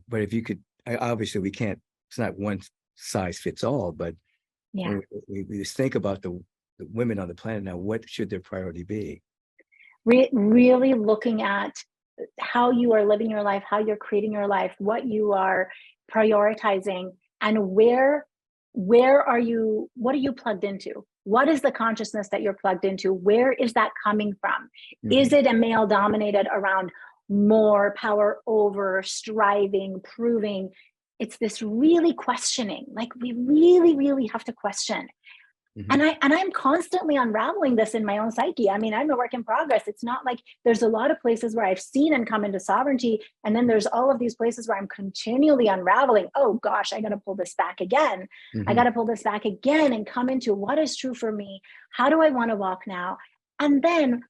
but if you could, obviously we can't, it's not one size fits all, but we just think about the women on the planet now, what should their priority be? Really looking at how you are living your life, how you're creating your life, what you are prioritizing, and where are you, what are you plugged into? What is the consciousness that you're plugged into? Where is that coming from? Is it a male dominated around more power over, striving, proving? It's this really questioning, like we really, really have to question. And I'm constantly unraveling this in my own psyche. I mean, I'm a work in progress. It's not like there's a lot of places where I've seen and come into sovereignty. And then there's all of these places where I'm continually unraveling. Oh gosh, I got to pull this back again. I got to pull this back again and come into what is true for me. How do I want to walk now? And then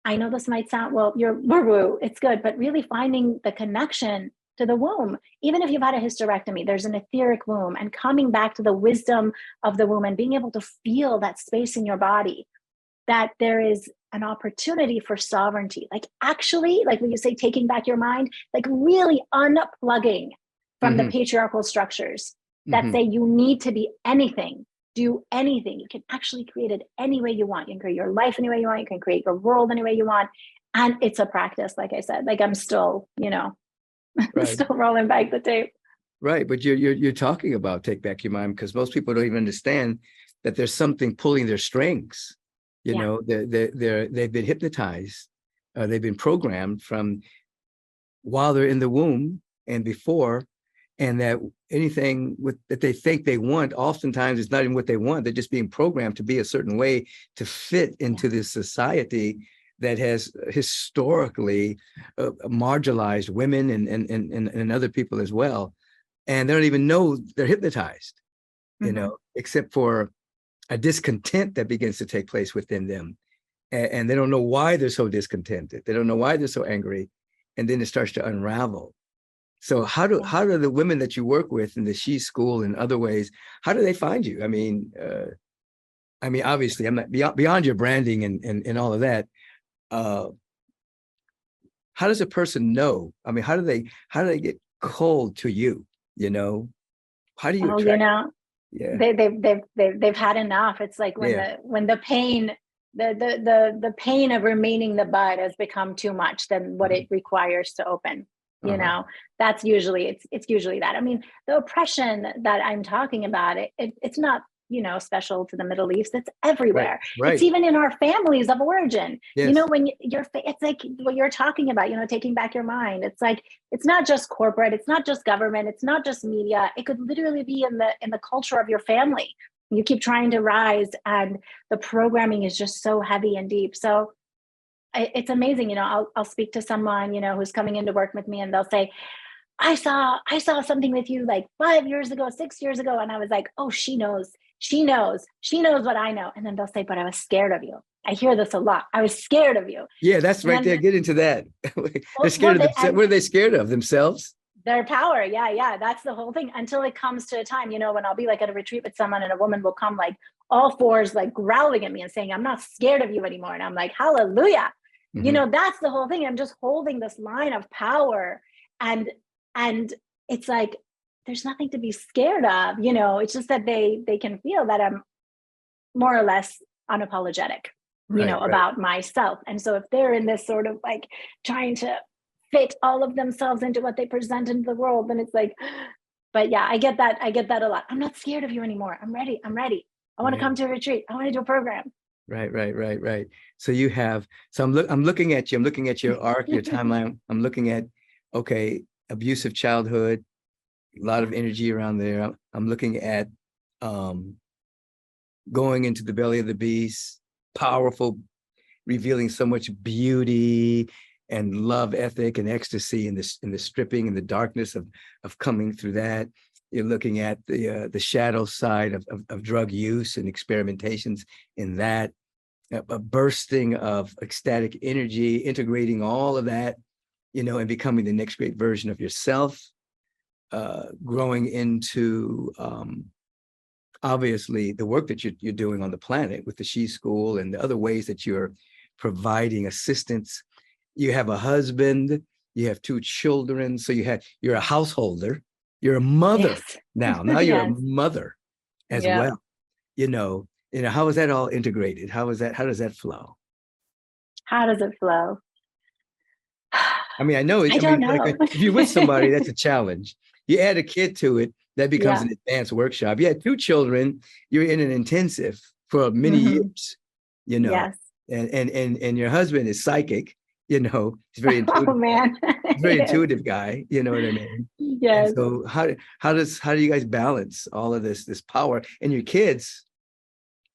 I know this might sound, well, you're woo-woo, it's good, but really finding the connection to the womb. Even if you've had a hysterectomy, there's an etheric womb, and coming back to the wisdom of the womb and being able to feel that space in your body, that there is an opportunity for sovereignty. Like actually, like when you say taking back your mind, like really unplugging from the patriarchal structures that say you need to be anything, do anything. You can actually create it any way you want. You can create your life any way you want. You can create your world any way you want. And it's a practice, like I said, like I'm still, Right. still rolling back the tape. Right, but you're talking about take back your mind, because most people don't even understand that there's something pulling their strings. They've been hypnotized, they've been programmed from while they're in the womb and before, and that anything that they think they want, oftentimes it's not even what they want. They're just being programmed to be a certain way to fit into this society that has historically marginalized women and other people as well. And they don't even know they're hypnotized, except for a discontent that begins to take place within them. And they don't know why they're so discontented. They don't know why they're so angry. And then it starts to unravel. So how do the women that you work with in the She School and other ways, how do they find you? I mean, obviously, I'm not beyond your branding and all of that. How does a person know? I mean, how do they get cold to you? How do you attract? They've had enough. It's like when the pain the pain of remaining the bud has become too much than what it requires to open. That's usually it's usually that. I mean, the oppression that I'm talking about, it's not, special to the Middle East. It's everywhere. Right. It's even in our families of origin. Yes. When it's like what you're talking about, taking back your mind. It's like, it's not just corporate, it's not just government, it's not just media. It could literally be in the culture of your family. You keep trying to rise, and the programming is just so heavy and deep. So it's amazing. I'll speak to someone, who's coming in to work with me, and they'll say, I saw something with you like 5 years ago, 6 years ago. And I was like, oh, she knows what I know. And then they'll say, but I was scared of you. I hear this a lot. I was scared of you. Yeah, that's right there. Get into that. They're scared of themselves. What are they scared of? Themselves? Their power. Yeah. That's the whole thing, until it comes to a time, when I'll be like at a retreat with someone, and a woman will come like all fours, like growling at me and saying, I'm not scared of you anymore. And I'm like, hallelujah. That's the whole thing. I'm just holding this line of power, and it's like, there's nothing to be scared of. It's just that they can feel that I'm more or less unapologetic, about myself. And so if they're in this sort of like trying to fit all of themselves into what they present into the world, then it's like, but yeah, I get that a lot. I'm not scared of you anymore. I'm ready. I want to come to a retreat. I want to do a program. Right. So you have, I'm looking at you. I'm looking at your arc, your timeline. I'm looking at, okay, abusive childhood, a lot of energy around there. I'm looking at going into the belly of the beast, powerful, revealing so much beauty and love ethic and ecstasy in the stripping and the darkness of coming through that. You're looking at the shadow side of drug use and experimentations in that, a bursting of ecstatic energy, integrating all of that, and becoming the next great version of yourself, growing into obviously the work that you're doing on the planet with the She School and the other ways that you're providing assistance. You have a husband, you have 2 children, so you're a householder, you're a mother. Yes. Now you're a mother as well. How is that all integrated? How does that flow? How does it flow? I mean, I know. I don't know. Like, if you're with somebody, that's a challenge. You add a kid to it, that becomes an advanced workshop. You had 2 children, you're in an intensive for many years, Yes. And your husband is psychic, he's very intuitive. Oh man. Very intuitive guy, you know what I mean? Yes. And so how do you guys balance all of this power? And your kids,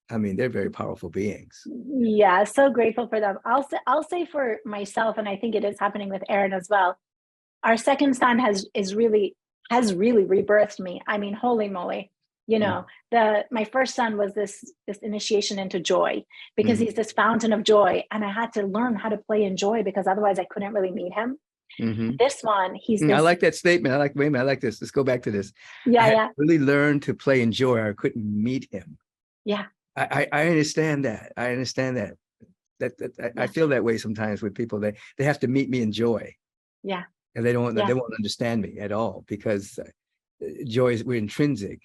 I mean, they're very powerful beings. Yeah, so grateful for them. I'll say for myself, and I think it is happening with Aaron as well. Our second son has really rebirthed me. I mean, holy moly. My first son was this initiation into joy, because he's this fountain of joy, and I had to learn how to play in joy, because otherwise I couldn't really meet him. This one, I like that statement. I like this. Let's go back to this. Yeah, I had to really learn to play in joy, or I couldn't meet him. Yeah. I understand that. I feel that way sometimes with people. They have to meet me in joy. Yeah. And they won't understand me at all, because we're intrinsic.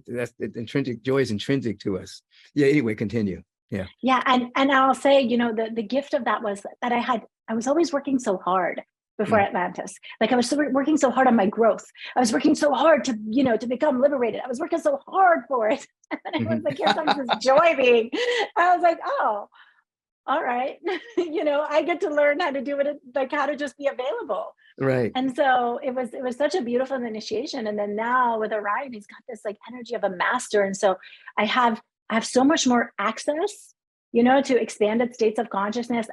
That's intrinsic. Joy is intrinsic to us. Yeah. Anyway, continue. Yeah. Yeah. And I'll say, the gift of that was that I was always working so hard before Atlantis. Like, I was working so hard on my growth. I was working so hard to become liberated. I was working so hard for it. And I was like, here comes this joy being. I was like, oh, all right. I get to learn how to do it, like how to just be available. Right. And so it was such a beautiful initiation. And then now with Orion, he's got this like energy of a master. And so I have so much more access, to expanded states of consciousness.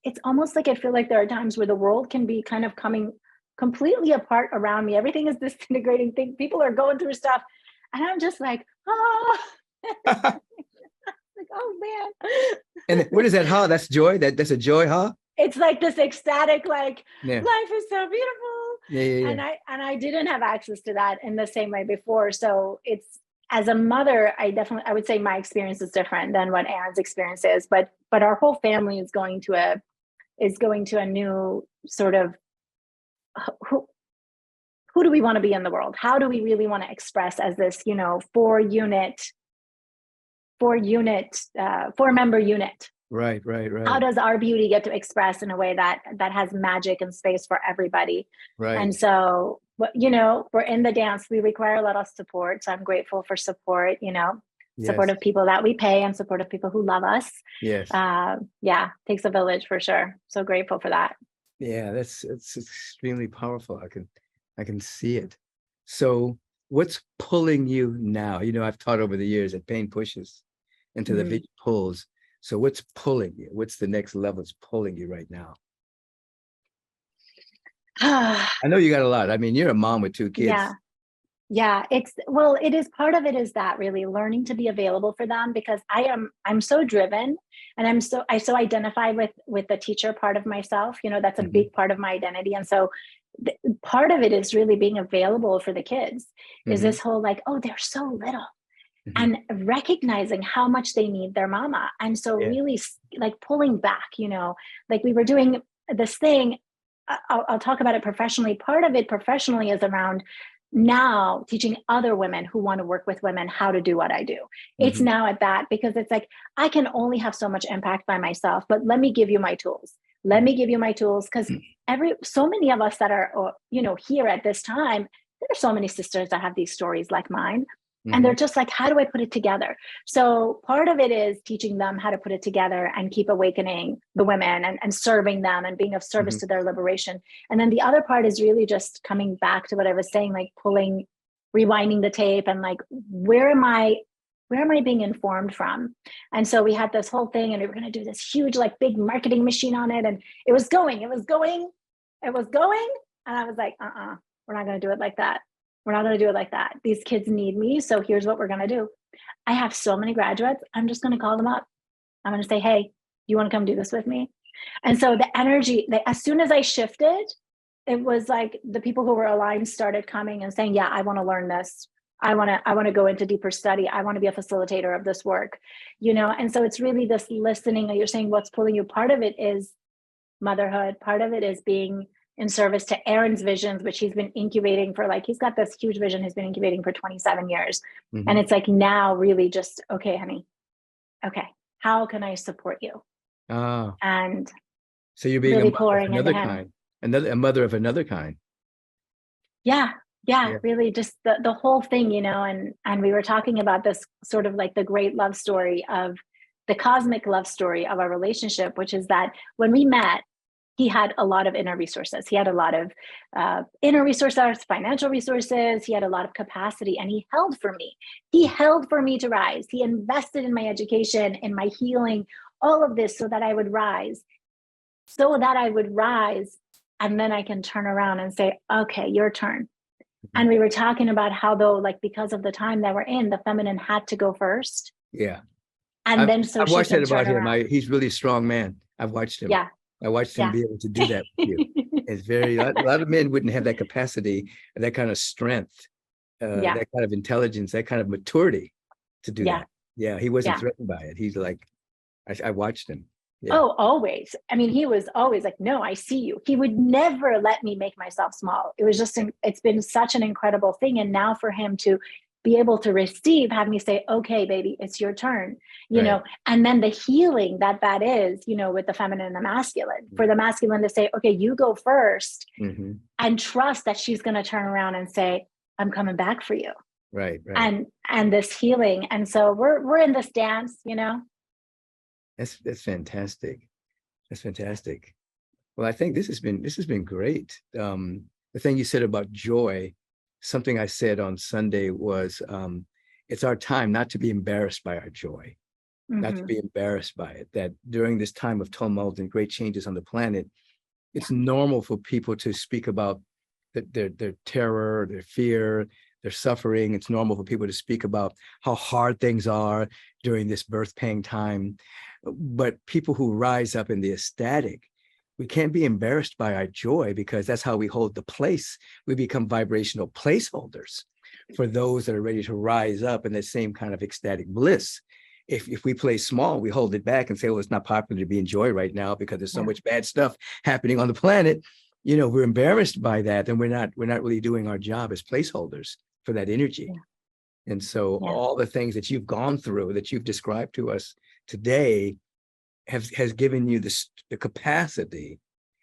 It's almost like I feel like there are times where the world can be kind of coming completely apart around me. Everything is disintegrating. People are going through stuff. And I'm just like, oh. Like, oh man. And what is that, huh? That's joy? That's a joy, huh? It's like this ecstatic, like, life is so beautiful. Yeah. And I didn't have access to that in the same way before. So it's, as a mother, I would say my experience is different than what Aaron's experience is, but our whole family is going to a new sort of, who do we want to be in the world? How do we really want to express as this, 4-unit four member unit. Right. How does our beauty get to express in a way that has magic and space for everybody? Right. And so, you know, we're in the dance. We require a lot of support. So I'm grateful for support, you know, Yes. support of people that we pay and support of people who love us. Yes. Yeah, takes a village for sure. So grateful for that. Yeah, it's extremely powerful. I can see it. So what's pulling you now? You know, I've taught over the years that pain pushes into the vision pulls. So what's pulling you? What's the next level that's pulling you right now? I know you got a lot. I mean, you're a mom with 2 kids. Yeah. It is part of it is that really learning to be available for them, because I'm so driven, and I so identify with the teacher part of myself, you know, that's a big part of my identity. And so part of it is really being available for the kids, is this whole like, oh, they're so little. And recognizing how much they need their mama. And so really like pulling back, you know, like we were doing this thing. I'll talk about it professionally. Part of it professionally is around now teaching other women who want to work with women how to do what I do. It's now at that, because it's like, I can only have so much impact by myself, but let me give you my tools. Let me give you my tools. Because so many of us that are, you know, here at this time, there are so many sisters that have these stories like mine. And they're just like, how do I put it together? So part of it is teaching them how to put it together and keep awakening the women and serving them and being of service to their liberation. And then the other part is really just coming back to what I was saying, like rewinding the tape and like, where am I being informed from? And so we had this whole thing, and we were going to do this huge, like big marketing machine on it. And it was going. And I was like, we're not going to do it like that. We're not going to do it like that. These kids need me. So here's what we're going to do. I have so many graduates. I'm just going to call them up. I'm going to say, hey, you want to come do this with me? And so the energy, as soon as I shifted, it was like the people who were aligned started coming and saying, yeah, I want to learn this. I want to go into deeper study. I want to be a facilitator of this work, you know? And so it's really this listening. You're saying what's pulling you. Part of it is motherhood. Part of it is being in service to Aaron's visions, which he's been incubating for, like, he's got this huge vision he's been incubating for 27 years. And it's like, now really just, okay, honey, okay, how can I support you? And so you're being really a mother of another kind, a mother of another kind. Yeah, really just the whole thing, you know, and we were talking about this sort of like the great love story of the cosmic love story of our relationship, which is that when we met, he had a lot of inner resources. He had a lot of inner resources, financial resources. He had a lot of capacity, and he held for me. He held for me to rise. He invested in my education, in my healing, all of this so that I would rise. And then I can turn around and say, okay, your turn. And we were talking about how, though, like, because of the time that we're in, the feminine had to go first. Yeah. And I've watched that about him. He's really a strong man. I've watched him. Yeah. I watched him be able to do that with you. It's a lot of men wouldn't have that capacity, that kind of strength, that kind of intelligence, that kind of maturity to do that. Yeah, he wasn't threatened by it. He's like, I watched him. Yeah. Oh, always. I mean, he was always like, no, I see you. He would never let me make myself small. It was just, it's been such an incredible thing. And now for him to be able to receive, have me say, okay, baby, it's your turn, you know, and then the healing that is, you know, with the feminine and the masculine, for the masculine to say, okay, you go first, and trust that she's going to turn around and say, I'm coming back for you. Right. And this healing. And so we're in this dance, you know. That's fantastic. That's fantastic. Well, I think this has been great. The thing you said about joy, something I said on Sunday was, it's our time not to be embarrassed by our joy, not to be embarrassed by it, that during this time of tumult and great changes on the planet, it's normal for people to speak about their terror, their fear, their suffering. It's normal for people to speak about how hard things are during this birth pang time. But people who rise up in the ecstatic, we can't be embarrassed by our joy, because that's how we hold the place. We become vibrational placeholders for those that are ready to rise up in the same kind of ecstatic bliss. If we play small, we hold it back and say, well, it's not popular to be in joy right now because there's so much bad stuff happening on the planet. You know, we're embarrassed by that, and we're not really doing our job as placeholders for that energy. And so Yeah. all the things that you've gone through, that you've described to us today, has given you the capacity,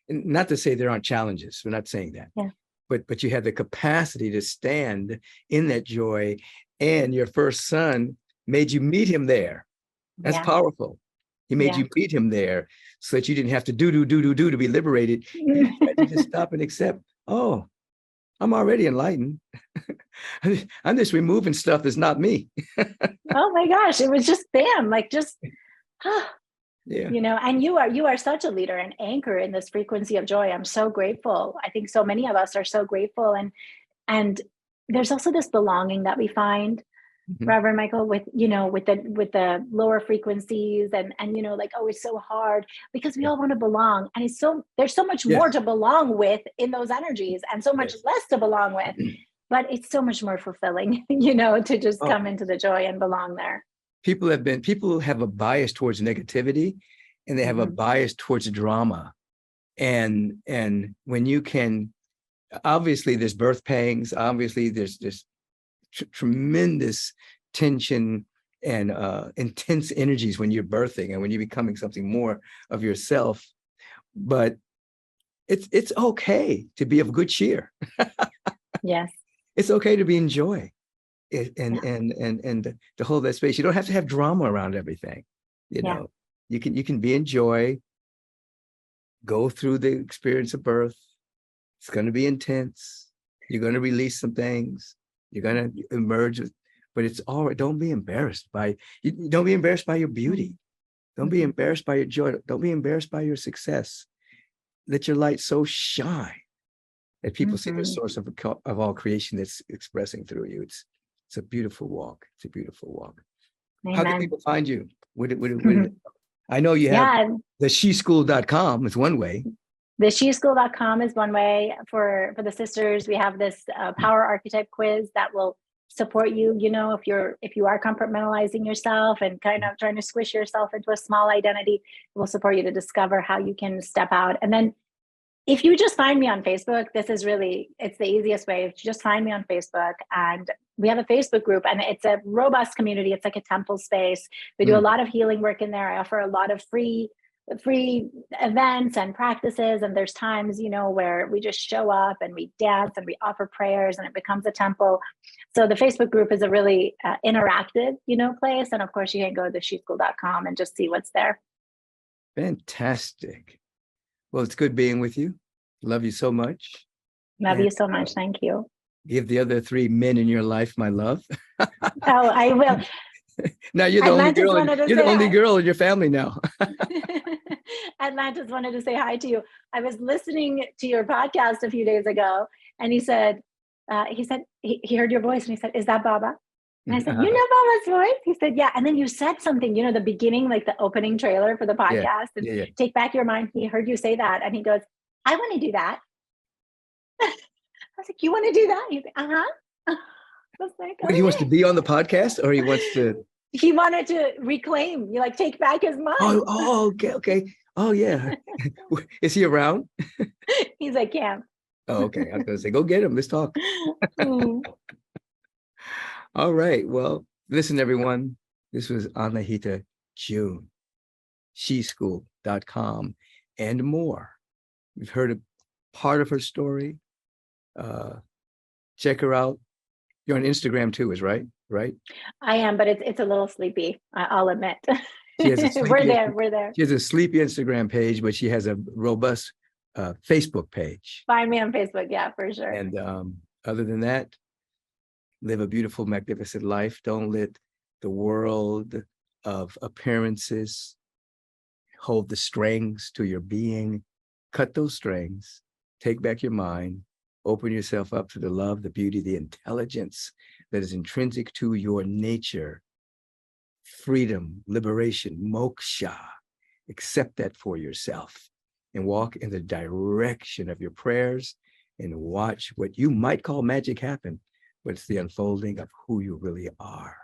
and not to say there aren't challenges, we're not saying that, Yeah. but you have the capacity to stand in that joy. And your first son made you meet him there. That's Yeah. powerful. He made Yeah. you meet him there so that you didn't have to do to be liberated. You had to just stop and accept, oh, I'm already enlightened. I'm just removing stuff that's not me. Oh my gosh, it was just bam, like just Yeah. and you are such a leader and anchor in this frequency of joy. I'm so grateful. I think so many of us are so grateful. And there's also this belonging that we find, Mhm. Reverend Michael, with the lower frequencies, and like, oh, it's so hard because we Yeah. all want to belong. And there's so much Yes. more to belong with in those energies, and so much Yes. less to belong with. But it's so much more fulfilling, to just Oh, come into the joy and belong there. people have a bias towards negativity, and they have a bias towards drama. And when you can, obviously there's birth pangs, obviously there's tremendous tension and intense energies when you're birthing and when you're becoming something more of yourself. But it's okay to be of good cheer. Yes. It's okay to be in joy, and to hold that space. You don't have to have drama around everything. Yeah. You can be in joy, go through the experience of birth. It's going to be intense. You're going to release some things. You're going to emerge with, but it's all right. Don't be embarrassed by your beauty. Don't be embarrassed by your joy. Don't be embarrassed by your success. Let your light so shine that people see the source of all creation that's expressing through you. It's a beautiful walk. It's a beautiful walk. Amen. How can people find you? I know you have the sheschool.com is one way. The sheschool.com is one way for the sisters. We have this power archetype quiz that will support you, if you are compartmentalizing yourself and kind of trying to squish yourself into a small identity, it will support you to discover how you can step out. And then if you just find me on Facebook, it's the easiest way. Just find me on Facebook, and we have a Facebook group, and it's a robust community. It's like a temple space. We do a lot of healing work in there. I offer a lot of free events and practices, and there's times where we just show up and we dance and we offer prayers, and it becomes a temple. So the Facebook group is a really interactive place, and of course you can go to sheschool.com and just see what's there. Fantastic. Well, it's good being with you. Love you so much. Love you so much. Thank you. Give the other 3 men in your life my love. Oh, I will. Now you're the only girl. You're the only girl in your family now. Atlantis wanted to say hi to you. I was listening to your podcast a few days ago, and he said he heard your voice, and he said, "Is that Baba?" And I said, "You know Baba's voice?" He said, "Yeah." And then you said something, the beginning, like the opening trailer for the podcast, and Take Back Your Mind. He heard you say that, and he goes, "I want to do that." I was like, "You want to do that?" He's like, "Uh-huh." I was like, He wants to be on the podcast, or he wants to. He wanted to reclaim, take back his mind. Oh, okay. Oh, yeah. Is he around? He's at camp. Oh, okay. I was going to say, go get him. Let's talk. All right. Well, listen, everyone. This was Anahita Joon, sheschool.com, and more. We've heard a part of her story. Check her out. You're on Instagram too, is right? Right? I am, but it's a little sleepy, I'll admit. We're there. She has a sleepy Instagram page, but she has a robust Facebook page. Find me on Facebook, yeah, for sure. And other than that, live a beautiful, magnificent life. Don't let the world of appearances hold the strings to your being. Cut those strings. Take back your mind. Open yourself up to the love, the beauty, the intelligence that is intrinsic to your nature. Freedom, liberation, moksha. Accept that for yourself and walk in the direction of your prayers and watch what you might call magic happen, but it's the unfolding of who you really are.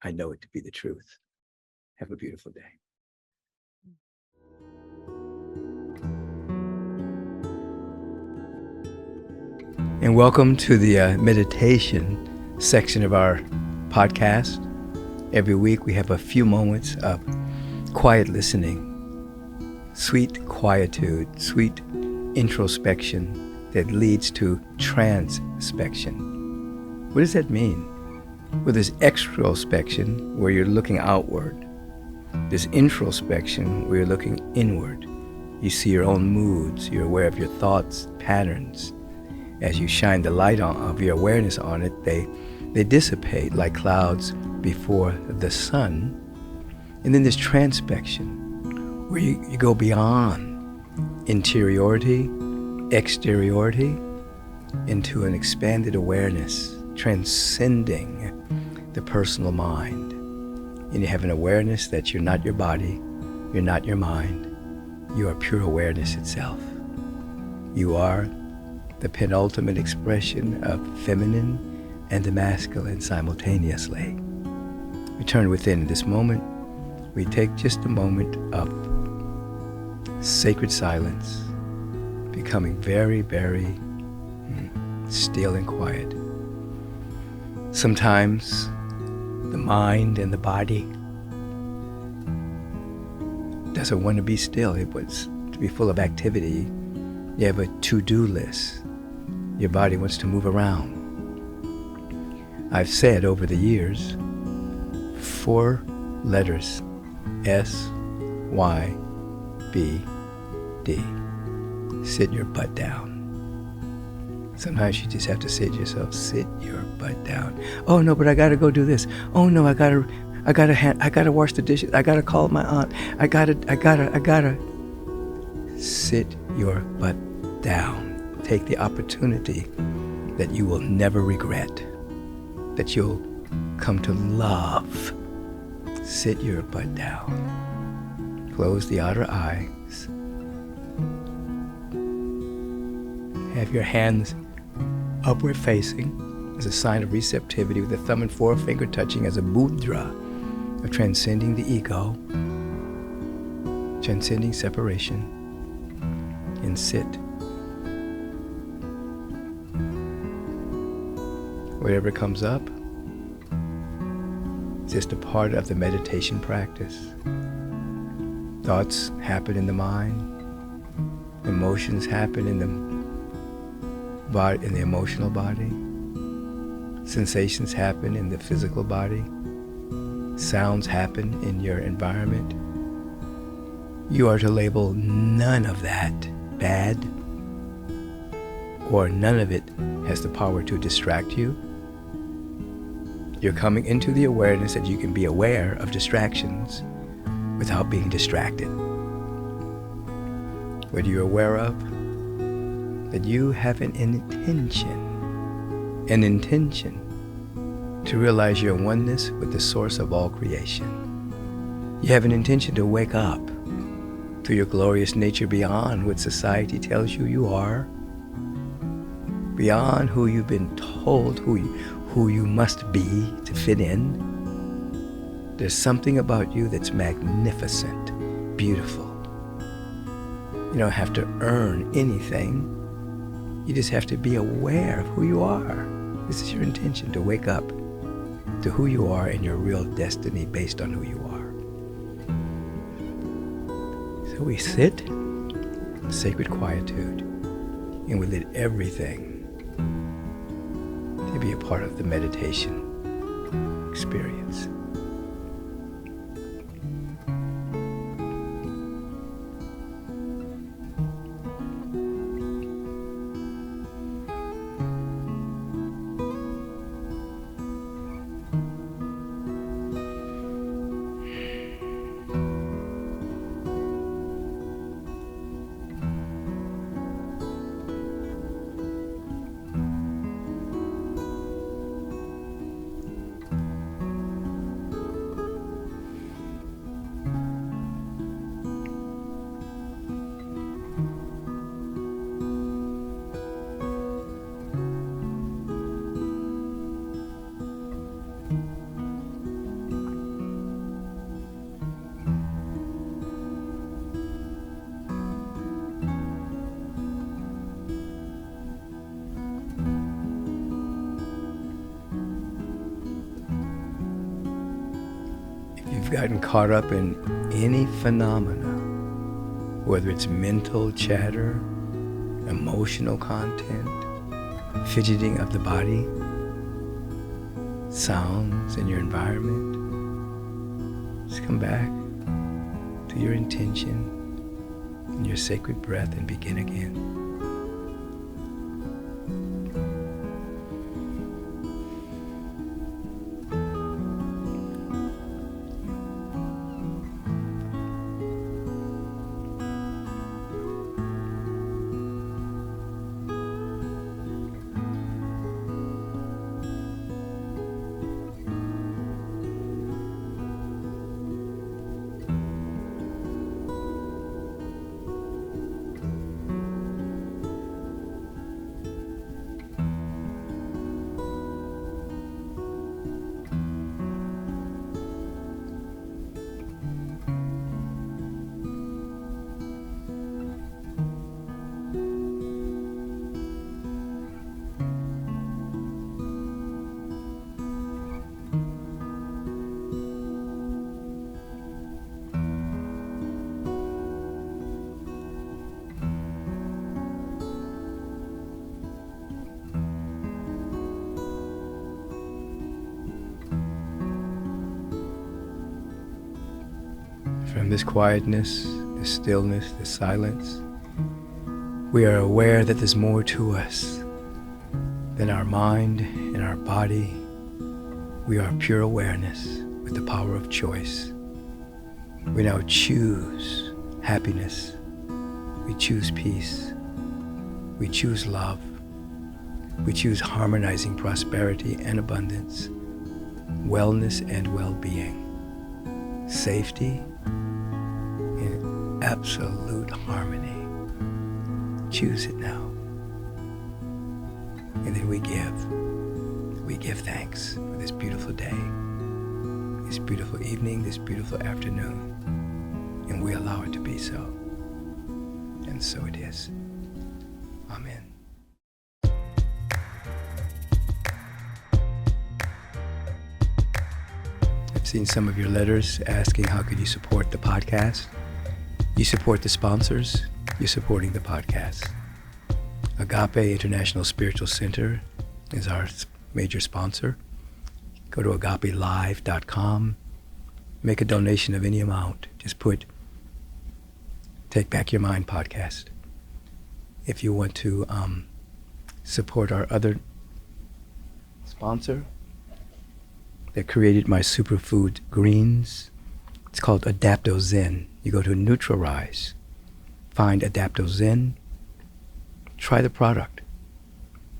I know it to be the truth. Have a beautiful day. And welcome to the meditation section of our podcast. Every week we have a few moments of quiet listening, sweet quietude, sweet introspection that leads to transpection. What does that mean? Well, there's extrospection, where you're looking outward. There's introspection, where you're looking inward. You see your own moods. You're aware of your thoughts, patterns. As you shine the light of your awareness on it, they dissipate like clouds before the sun. And then there's transpection, where you go beyond interiority, exteriority, into an expanded awareness, transcending the personal mind. And you have an awareness that you're not your body, you're not your mind, you are pure awareness itself. You are the penultimate expression of feminine and the masculine simultaneously. We turn within in this moment. We take just a moment of sacred silence, becoming very, very still and quiet. Sometimes the mind and the body doesn't want to be still. It wants to be full of activity. You have a to-do list. Your body wants to move around. I've said over the years, 4 letters, S, Y, B, D. Sit your butt down. Sometimes you just have to say to yourself, sit your butt down. Oh no, but I gotta go do this. Oh no, I gotta wash the dishes. I gotta call my aunt. I gotta. Sit your butt down. Take the opportunity that you will never regret, that you'll come to love. Sit your butt down. Close the outer eyes. Have your hands upward facing as a sign of receptivity, with the thumb and forefinger touching as a mudra of transcending the ego, transcending separation, and sit. Whatever comes up, it's just a part of the meditation practice. Thoughts happen in the mind, emotions happen in the body, in the emotional body, sensations happen in the physical body, sounds happen in your environment. You are to label none of that bad, or none of it has the power to distract you. You're coming into the awareness that you can be aware of distractions without being distracted. What you're aware of, that you have an intention to realize your oneness with the source of all creation. You have an intention to wake up to your glorious nature beyond what society tells you you are, beyond who you've been told who you must be to fit in. There's something about you that's magnificent, beautiful. You don't have to earn anything. You just have to be aware of who you are. This is your intention, to wake up to who you are and your real destiny based on who you are. So we sit in sacred quietude, and we let everything to be a part of the meditation experience. you've gotten caught up in any phenomena, whether it's mental chatter, emotional content, fidgeting of the body, sounds in your environment, just come back to your intention and your sacred breath and begin again. From this quietness, this stillness, this silence, we are aware that there's more to us than our mind and our body. We are pure awareness with the power of choice. We now choose happiness. We choose peace. We choose love. We choose harmonizing prosperity and abundance, wellness and well-being, safety, absolute harmony. Choose it now. And then we give thanks for this beautiful day, this beautiful evening, this beautiful afternoon. And we allow it to be so. And so it is. Amen. I've seen some of your letters asking how could you support the podcast. You support the sponsors, you're supporting the podcast. Agape International Spiritual Center is our major sponsor. Go to agapelive.com, make a donation of any amount. Just put Take Back Your Mind podcast. If you want to support our other sponsor that created my superfood greens, it's called AdaptoZen. You go to Neutralize, find AdaptoZen, try the product.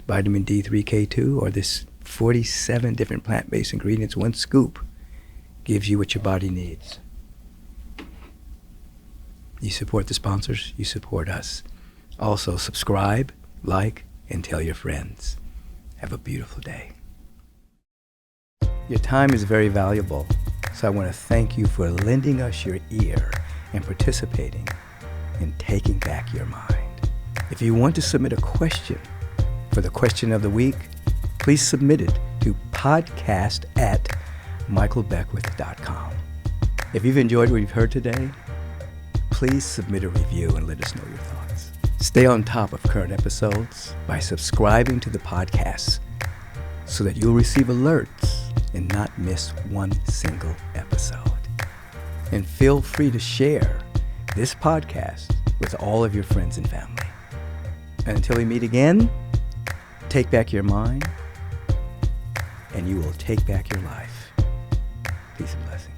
Vitamin D3K2 or this 47 different plant-based ingredients, one scoop gives you what your body needs. You support the sponsors, you support us. Also subscribe, like, and tell your friends. Have a beautiful day. Your time is very valuable, so I want to thank you for lending us your ear and participating in taking back your mind. If you want to submit a question for the question of the week, please submit it to podcast@michaelbeckwith.com. If you've enjoyed what you've heard today, please submit a review and let us know your thoughts. Stay on top of current episodes by subscribing to the podcast so that you'll receive alerts and not miss one single episode. And feel free to share this podcast with all of your friends and family. And until we meet again, take back your mind and you will take back your life. Peace and blessings.